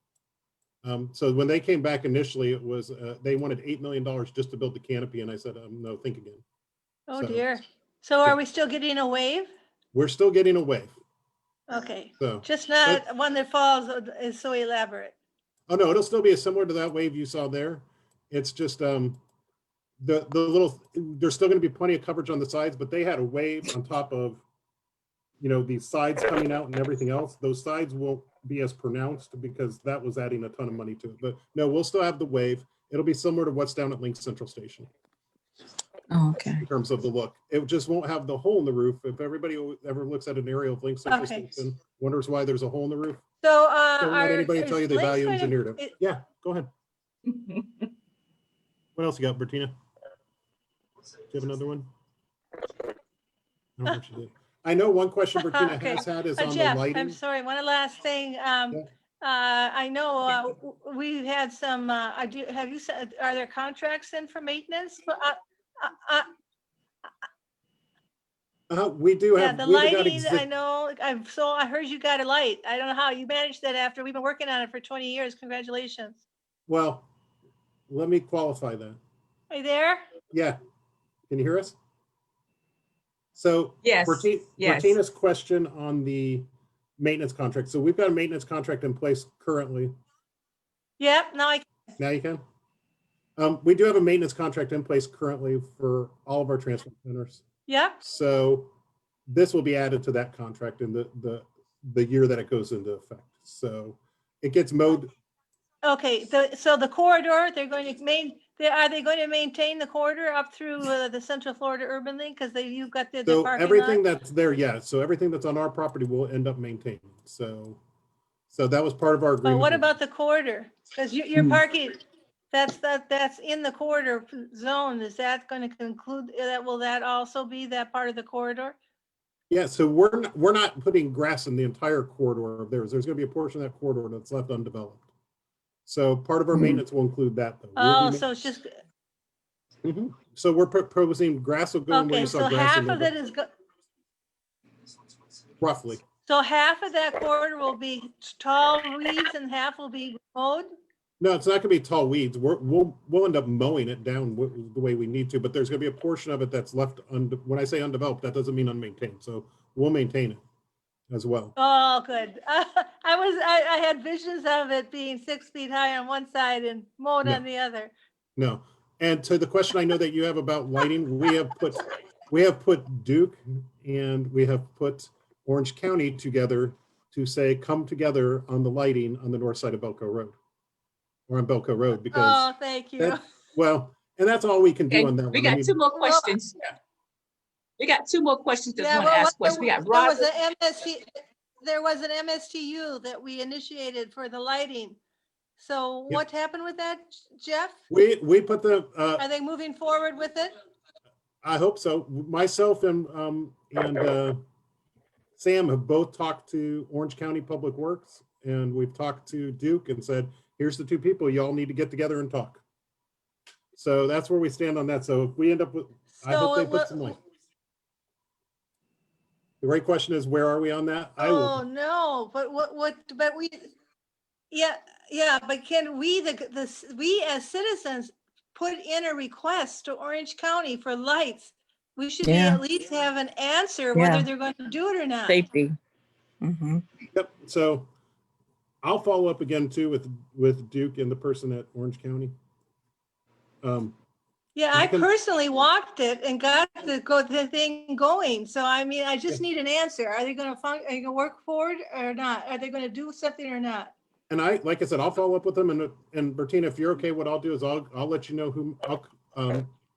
So when they came back initially, it was they wanted $8 million just to build the canopy, and I said, no, think again. Oh, So, dear. So yeah. are we still getting a wave? We're still getting a wave. Okay, So, just not one that falls is so elaborate. oh no, it'll still be similar to that wave you saw there. It's just the little. There's still going to be plenty of coverage on the sides, but they had a wave on top of, these sides coming out and everything else. Those sides won't be as pronounced because that was adding a ton of money to it. But no, we'll still have the wave. It'll be similar to what's down at LYNX Central Station. Oh, okay. In terms of the look, it just won't have the hole in the roof. If everybody ever looks at an aerial of LYNX Central Okay. Station, wonders why there's a hole in the roof, So don't let anybody tell you they value engineered it. Yeah, go ahead. What else you got, Bertina? Do you have another one? I don't know what you did. I know one question Bertina Okay. has had is on the Jeff, lighting. I'm sorry, one last thing. I know we've had some, have you said, are there contracts in for maintenance? We do Yeah, have, the we've got lighting, I know, I heard you got a light. I don't know how you managed that after, we've been working on it for 20 years. Congratulations. well, let me qualify that. Are you there? Yeah. Can you hear us? So Yes, yes. Bertina's question on the maintenance contract. So we've got a maintenance contract in place currently. Yep, now Now you can. We do have a maintenance contract in place currently for all of our transfer centers. yep. So this will be added to that contract in the year that it goes into effect. So it gets mowed. Okay, so the corridor, are they going to maintain the corridor up through the Central Florida Urban Link? Because you've got the So parking everything lot? that's there, yeah. So everything that's on our property will end up maintaining. So that was part of our But agreement. what about the corridor? Because you're parking, that's in the corridor zone. Is that going to conclude, will that also be that part of the corridor? Yeah, so we're not putting grass in the entire corridor of theirs. There's going to be a portion of that corridor that's left undeveloped. So part of our maintenance will include that, though. Oh, so it's just, So we're proposing grass will go in where okay, you saw so grass. half of it is, roughly. so half of that corridor will be tall weeds and half will be mowed? No, it's not going to be tall weeds. We'll end up mowing it down the way we need to, but there's going to be a portion of it that's left. When I say undeveloped, that doesn't mean unmaintained. So we'll maintain it as well. Oh, good. I had visions of it being 6 feet high on one side and mowed No. on the other. No. And to the question I know that you have about lighting, we have put Duke and we have put Orange County together to say, come together on the lighting on the north side of Belco Road. Or on Belco Road, because Oh, thank you. and that's all we can do on that We one. got two more questions. We got two more questions that want to ask questions. We got Robert. There was an MSTU that we initiated for the lighting. So Yep. what happened with that, Jeff? We put the Are they moving forward with it? I hope so. Myself and Sam have both talked to Orange County Public Works, and we've talked to Duke and said, here's the two people, y'all need to get together and talk. So that's where we stand on that. So if we end up with, I hope they put some light. The right question is, where are we on that? Oh, no, but but we, yeah, but can we, we as citizens put in a request to Orange County for lights, we should be Yeah. at least have an answer Yeah. whether they're going to do it or not. Safety. Mhm. Yep. So I'll follow up again too with Duke and the person at Orange County. Yeah, I I can- personally walked it and got the thing going. So I mean, I just need an answer. Are they going to are you going to work forward or not? Are they going to do something or not? And like I said, I'll follow up with them. And Bertina, if you're okay, what I'll do is I'll let you know who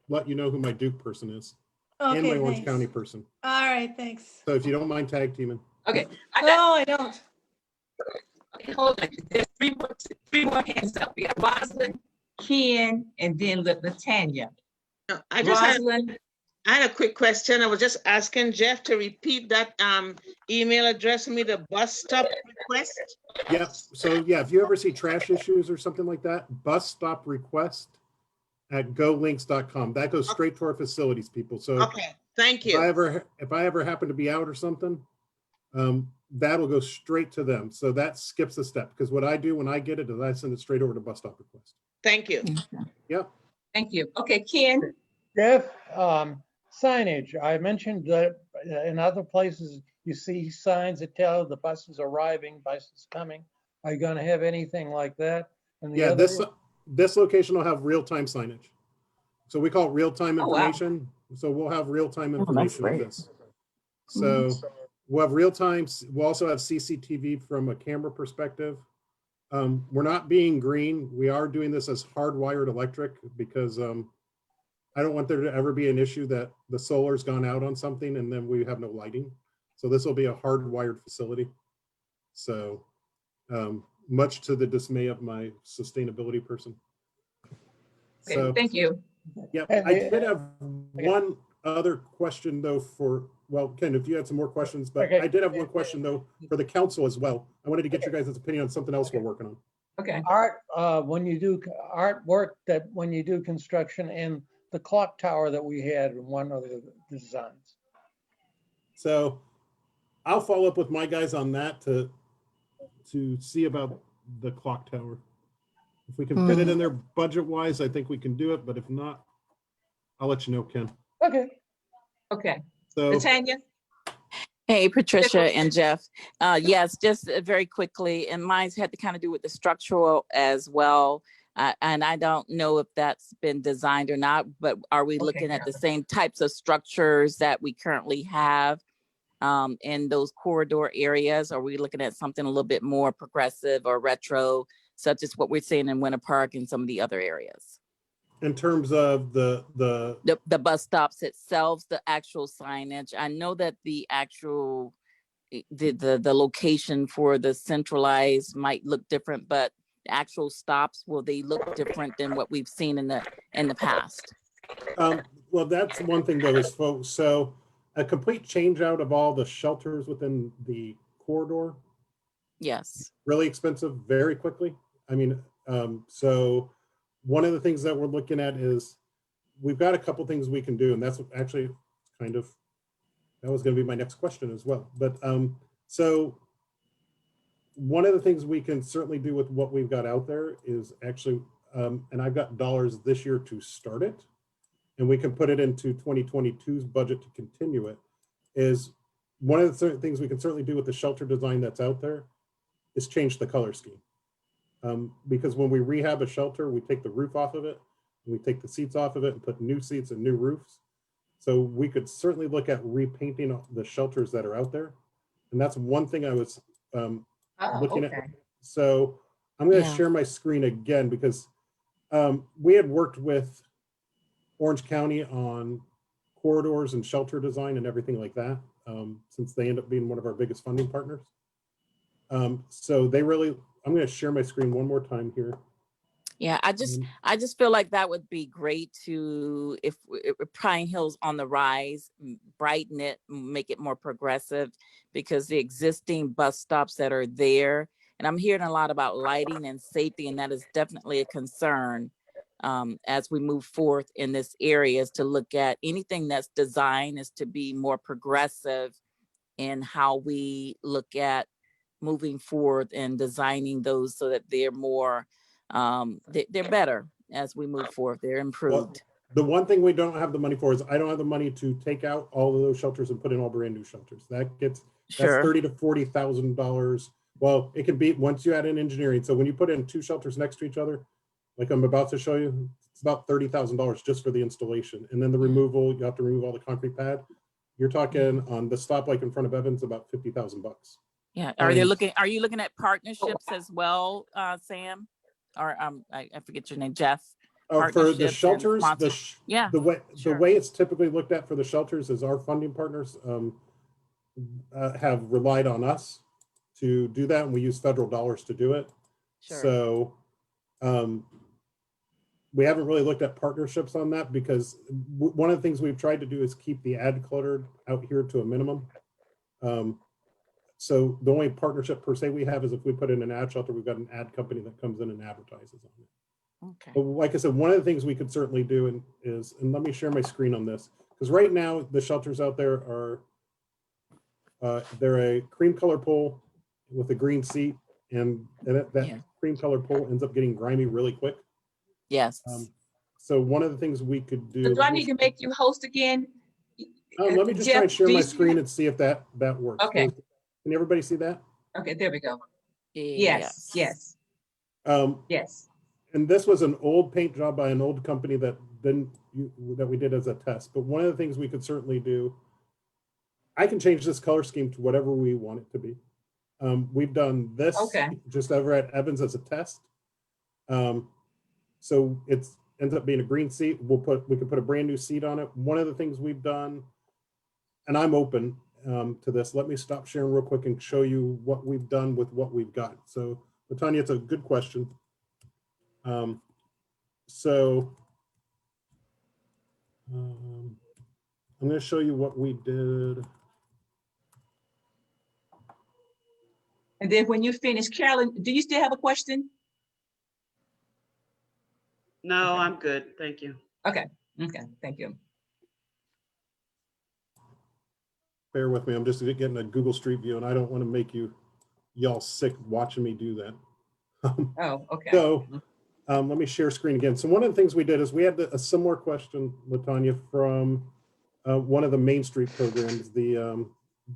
let you know who my Duke person is and Okay, my Orange thanks. County person. All right, thanks. So if you don't mind tag teaming. Okay. No, I don't. Okay, hold on. There's three more hands up. We have Rosalind, Ken, and then Latanya. No, I just had, Rosalind, I had a quick question. I was just asking Jeff to repeat that email address for me, the bus stop request. Yeah. So yeah, if you ever see trash issues or something like that, bus stop request at golynx.com. That goes straight to our facilities people. So Okay, thank if I you. ever happen to be out or something, that'll go straight to them. So that skips a step because what I do when I get it is I send it straight over to bus stop request. Thank you. Yep. thank you. Okay, Ken, Jeff, signage. I mentioned that in other places, you see signs that tell the bus is arriving, bus is coming. Are you going to have anything like that? And the Yeah, other, this location will have real-time signage. So we call it real-time Oh, wow. information. So we'll have real-time that's information of great. this. So we'll have real-time. We'll also have CCTV from a camera perspective. We're not being green. We are doing this as hardwired electric because I don't want there to ever be an issue that the solar's gone out on something and then we have no lighting. So this will be a hardwired facility. So much to the dismay of my sustainability person. okay, So, thank you. yeah, And I the- did have one other question though well, Ken, if you had some more questions, but Okay. I did have one question though for the council as well. I wanted to get your guys' opinion on something else we're working on. Okay, art, when you do artwork, that when you do construction, and the clock tower that we had in one of the designs. So I'll follow up with my guys on that to see about the clock tower. If we can fit it in there budget wise, I think we can do it, but if not, I'll let you know, Ken. Okay. okay. So Latanya, Hey, Patricia and Jeff. Yes, just very quickly, and mine's had to kind of do with the structural as well. And I don't know if that's been designed or not, but are we Okay. looking at the same types of structures that we currently have in those corridor areas? Are we looking at something a little bit more progressive or retro, such as what we're seeing in Winter Park and some of the other areas? in terms of the The bus stops itself, the actual signage. I know that the actual the location for the centralized might look different, but the actual stops, will they look different than what we've seen in the past? well, that's one thing though, is folks, so a complete change out of all the shelters within the corridor, Yes. really expensive very quickly. I mean, so one of the things that we're looking at is we've got a couple things we can do, and that's actually kind of, that was going to be my next question as well. But so one of the things we can certainly do with what we've got out there is actually, and I've got dollars this year to start it, and we can put it into 2022's budget to continue it, is one of the certain things we can certainly do with the shelter design that's out there is change the color scheme. Because when we rehab a shelter, we take the roof off of it, and we take the seats off of it and put new seats and new roofs. So we could certainly look at repainting the shelters that are out there. And that's one thing I was looking at. So I'm going to Yeah. share my screen again because we had worked with Orange County on corridors and shelter design and everything like that, since they end up being one of our biggest funding partners. So they really, I'm going to share my screen one more time here. Yeah, I just feel like that would be great to, if Pine Hill's on the rise, brighten it, make it more progressive, because the existing bus stops that are there, and I'm hearing a lot about lighting and safety, and that is definitely a concern as we move forth in this area, is to look at anything that's designed is to be more progressive in how we look at moving forward and designing those so that they're more they're better as we move forward. They're Well, improved. the one thing we don't have the money for is I don't have the money to take out all of those shelters and put in all brand new shelters. That's Sure. $30,000 to $40,000. Well, it can be once you add in engineering. So when you put in 2 shelters next to each other, like I'm about to show you, it's about $30,000 just for the installation. And then the removal, you have to remove all the concrete pad. You're talking on the stoplight in front of Evans, about $50,000. Yeah. I Are mean, you looking at partnerships as well, Sam? Or I forget your name, Jeff. for the Partnerships and shelters, sponsors. Yeah, the sure. way it's typically looked at for the shelters is our funding partners have relied on us to do that, and we use federal dollars to do it. Sure. So we haven't really looked at partnerships on that because one of the things we've tried to do is keep the ad clutter out here to a minimum. So the only partnership per se we have is if we put in an ad shelter, we've got an ad company that comes in and advertises on it. Okay. But like I said, one of the things we could certainly do and let me share my screen on this, because right now the shelters out there are, they're a cream color pole with a green seat, and that cream color pole ends up getting grimy really quick. Yes. So one of the things we could do. So do I need to make you host again? Let me just Jeff, try and share do my you- screen and see if that works. Okay. Can everybody see that? Okay, there we go. Yes, yes, yes. And this was an old paint job by an old company that we did as a test. But one of the things we could certainly do, I can change this color scheme to whatever we want it to be. We've done this just over at Evans as a test. So it ends up being a green seat. We can put a brand new seat on it. One of the things we've done, and I'm open to this. Let me stop sharing real quick and show you what we've done with what we've got. So, Latanya, it's a good question. I'm going to show you what we did. And then when you finish, Carolyn, do you still have a question? No, I'm good. Thank you. Okay, thank you. Bear with me. I'm just getting a Google Street View, and I don't want to make y'all sick watching me do that. Oh, okay. So let me share screen again. So one of the things we did is we had a similar question, Latanya, from one of the Main Street programs, the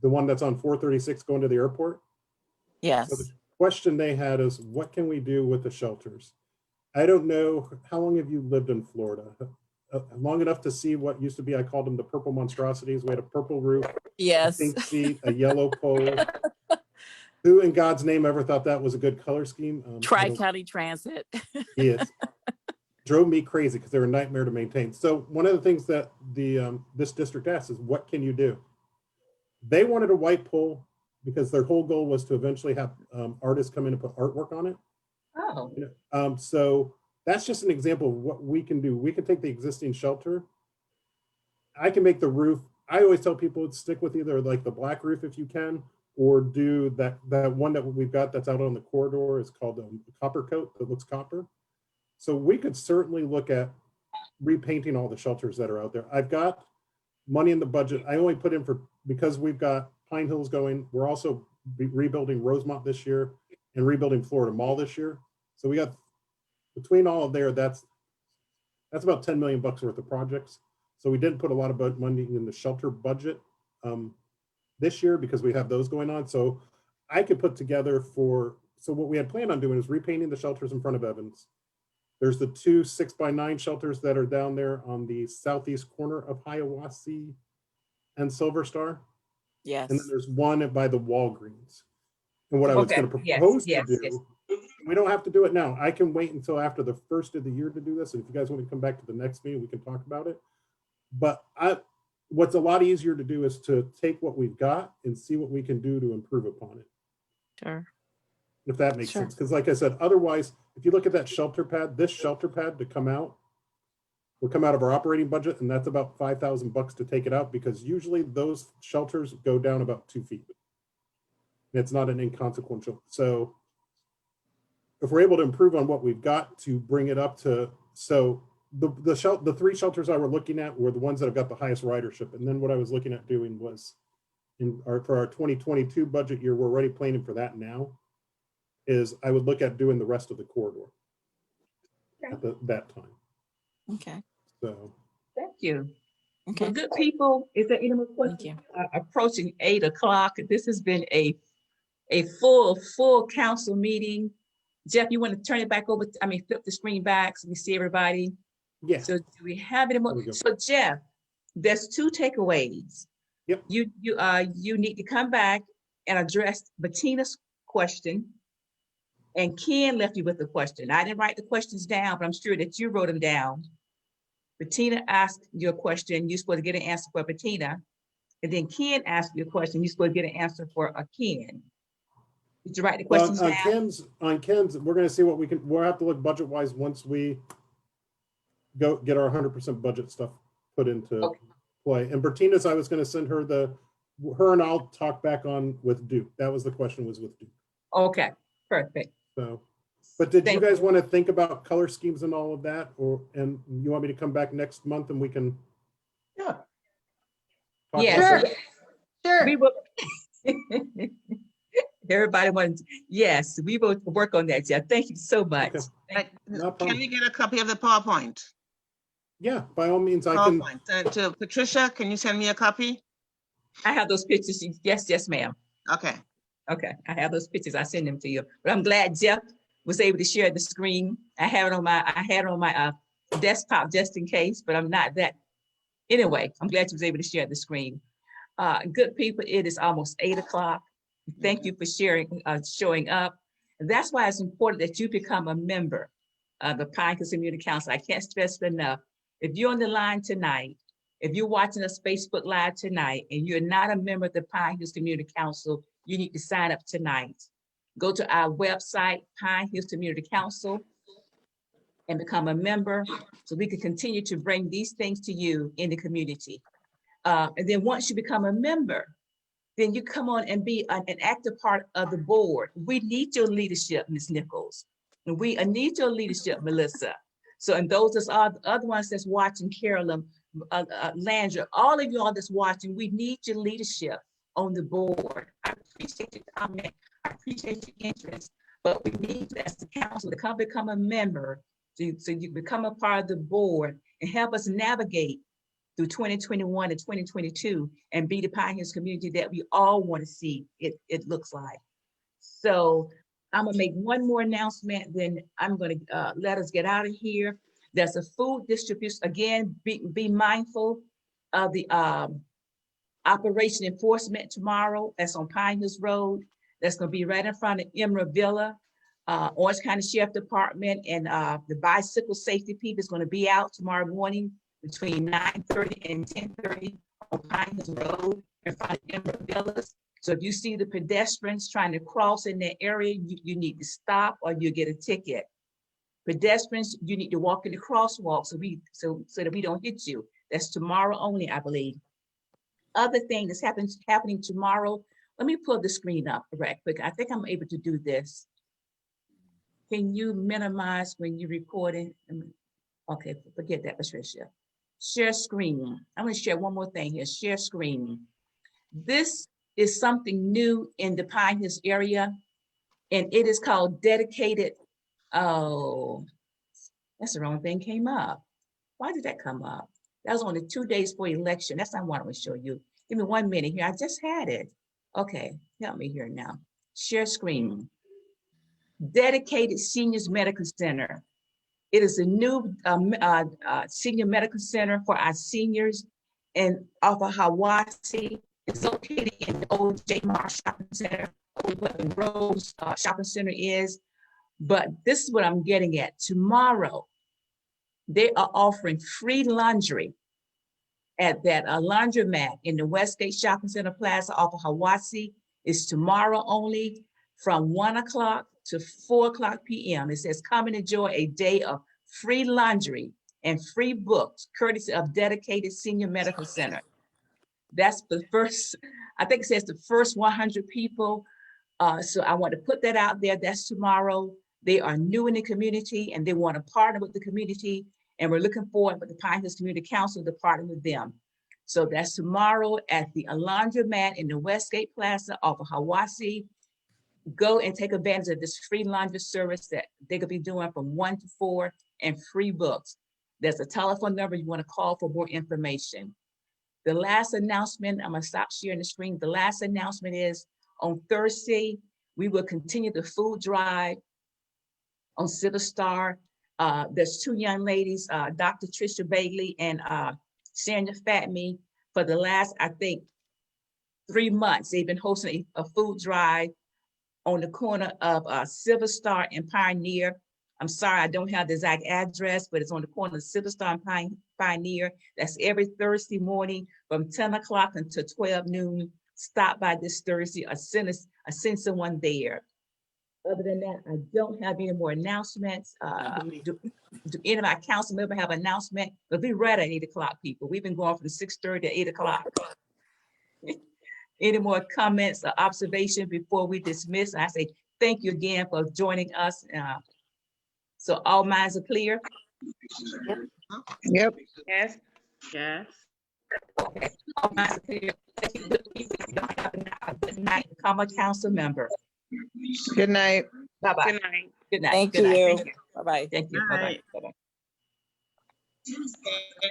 one that's on 436 going to the airport. Yes. So the question they had is, what can we do with the shelters? I don't know, how long have you lived in Florida? Long enough to see what used to be, I called them the purple monstrosities. We had a purple roof, Yes. a pink seat, a yellow pole. Who in God's name ever thought that was a good color scheme? Tri-County Transit. Yes. Drove me crazy because they're a nightmare to maintain. So one of the things that this district asked is, what can you do? They wanted a white pole because their whole goal was to eventually have artists come in and put artwork on it. Oh. So that's just an example of what we can do. We can take the existing shelter. I can make the roof. I always tell people to stick with either like the black roof if you can, or do that one that we've got that's out on the corridor is called a copper coat that looks copper. So we could certainly look at repainting all the shelters that are out there. I've got money in the budget. I only put in because we've got Pine Hills going. We're also rebuilding Rosemont this year and rebuilding Florida Mall this year. So we got between all of there, that's about 10 million bucks worth of projects. So we didn't put a lot of money in the shelter budget this year because we have those going on. So I could put together so what we had planned on doing is repainting the shelters in front of Evans. There's the 2 6x9 shelters that are down there on the southeast corner of Hiawassee and Silver Star. Yes. And then there's one by the Walgreens. And what I was going to propose to do, we don't have to do it now. I can wait until after the first of the year to do this. And if you guys want to come back to the next meeting, we can talk about it. But what's a lot easier to do is to take what we've got and see what we can do to improve upon it. Sure. If that makes sense. Because like I said, otherwise, if you look at that shelter pad, this shelter pad to come out will come out of our operating budget, and that's about $5,000 to take it out because usually those shelters go down about 2 feet. It's not an inconsequential. So if we're able to improve on what we've got to bring it up to, so the 3 shelters I were looking at were the ones that have got the highest ridership. And then what I was looking at doing was for our 2022 budget year, we're already planning for that now, is I would look at doing the rest of the corridor. at that time. Okay. So, Thank you. Okay. Well, good people, is there any more questions? Approaching 8 o'clock. This has been a full council meeting. Jeff, you want to turn it back over? Flip the screen back so we see everybody. yeah. So do we have any more? There we go. So Jeff, there's 2 takeaways. Yep. You need to come back and address Bettina's question. And Ken left you with the question. I didn't write the questions down, but I'm sure that you wrote them down. Bettina asked your question, you're supposed to get an answer for Bettina. And then Ken asked you a question, you're supposed to get an answer for a Ken. Did you write the questions Well, down? on Ken's, we're gonna see what we'll have to look budget-wise once we go get our 100% budget stuff put into play. And Bertina's, I was gonna send her her and I'll talk back on with Duke. That was the question, was with Duke. Okay, perfect. So, but did you Thank guys want to think about color schemes and all of that? And you want me to come back next month and we can? Yeah. talk Yes. about that? Sure. We will. Everybody wants, yes, we will work on that, Jeff. Thank you so much. Okay. No Can problem. we get a copy of the PowerPoint? Yeah, by all means, I can. PowerPoint. To Patricia, can you send me a copy? I have those pictures. Yes, ma'am. Okay. Okay, I have those pictures. I send them to you. But I'm glad Jeff was able to share the screen. I had it on my desktop just in case, but I'm not that. Anyway, I'm glad you was able to share the screen. Good people, it is almost 8 o'clock. Thank you for showing up. And that's why it's important that you become a member of the Pine Hills Community Council. I can't stress it enough. If you're on the line tonight, if you're watching us Facebook Live tonight and you're not a member of the Pine Hills Community Council, you need to sign up tonight. Go to our website, Pine Hills Community Council, and become a member so we can continue to bring these things to you in the community. And then once you become a member, then you come on and be an active part of the board. We need your leadership, Ms. Nichols. And we need your leadership, Melissa. So, and those are the other ones that's watching, Carolyn, Landra, all of y'all that's watching, we need your leadership on the board. I appreciate your comment. I appreciate your interest, but we need you as the council to come become a member so you become a part of the board and help us navigate through 2021 and 2022 and be the Pine Hills community that we all want to see it looks like. So I'm gonna make one more announcement, then I'm gonna let us get out of here. There's a food distribution, again, be mindful of the operation enforcement tomorrow. That's on Pine Hills Road. That's gonna be right in front of Emerald Villa. Orange County Sheriff Department and the bicycle safety people is gonna be out tomorrow morning between 9:30 and 10:30 on Pine Hills Road in front of Emerald Villas. So if you see the pedestrians trying to cross in that area, you need to stop or you'll get a ticket. Pedestrians, you need to walk in the crosswalk so that we don't hit you. That's tomorrow only, I believe. Other thing that's happening tomorrow, let me pull the screen up right quick. I think I'm able to do this. Can you minimize when you're recording? Okay, forget that, Patricia. Share screen. I'm gonna share one more thing here, share screen. This is something new in the Pine Hills area, and it is called dedicated. Oh, that's the wrong thing came up. Why did that come up? That was only 2 days for election. That's not what I'm gonna show you. Give me 1 minute here. I just had it. Okay, help me here now. Share screen. Dedicated Seniors Medical Center. It is a new senior medical center for our seniors and off of Hiwassee. It's located in the old J. Marsh Shopping Center, where the Rose Shopping Center is. But this is what I'm getting at. Tomorrow, they are offering free laundry at that laundromat in the Westgate Shopping Center Plaza off of Hiwassee. It's tomorrow only from 1 o'clock to 4 o'clock p.m. It says, come and enjoy a day of free laundry and free books, courtesy of Dedicated Senior Medical Center. That's the first, I think it says the first 100 people. So I want to put that out there. That's tomorrow. They are new in the community and they want to partner with the community. And we're looking forward with the Pine Hills Community Council to partner with them. So that's tomorrow at the laundromat in the Westgate Plaza off of Hiwassee. Go and take advantage of this free laundry service that they could be doing from 1 to 4 and free books. There's a telephone number you want to call for more information. The last announcement, I'm gonna stop sharing the screen. The last announcement is on Thursday, we will continue the food drive on Silver Star. There's two young ladies, Dr. Trisha Bailey and Sandra Fatme. For the last, I think, 3 months, they've been hosting a food drive on the corner of Silver Star and Pioneer. I'm sorry, I don't have the exact address, but it's on the corner of Silver Star and Pioneer. That's every Thursday morning from 10 o'clock until 12 noon. Stop by this Thursday or send someone there. Other than that, I don't have any more announcements. Do any of my council members have an announcement? But be ready at 8 o'clock, people. We've been going from 6:30 to 8 o'clock. Any more comments or observations before we dismiss? I say thank you again for joining us. So all minds are clear? Yep. Yes. Yes. Okay, all minds are clear. Thank you. Have a good night, comma council member. Good night. Bye-bye. Good night. Good night. Thank Good night. you. Thank you. Bye-bye. Thank you. Good Bye-bye. night. Bye-bye.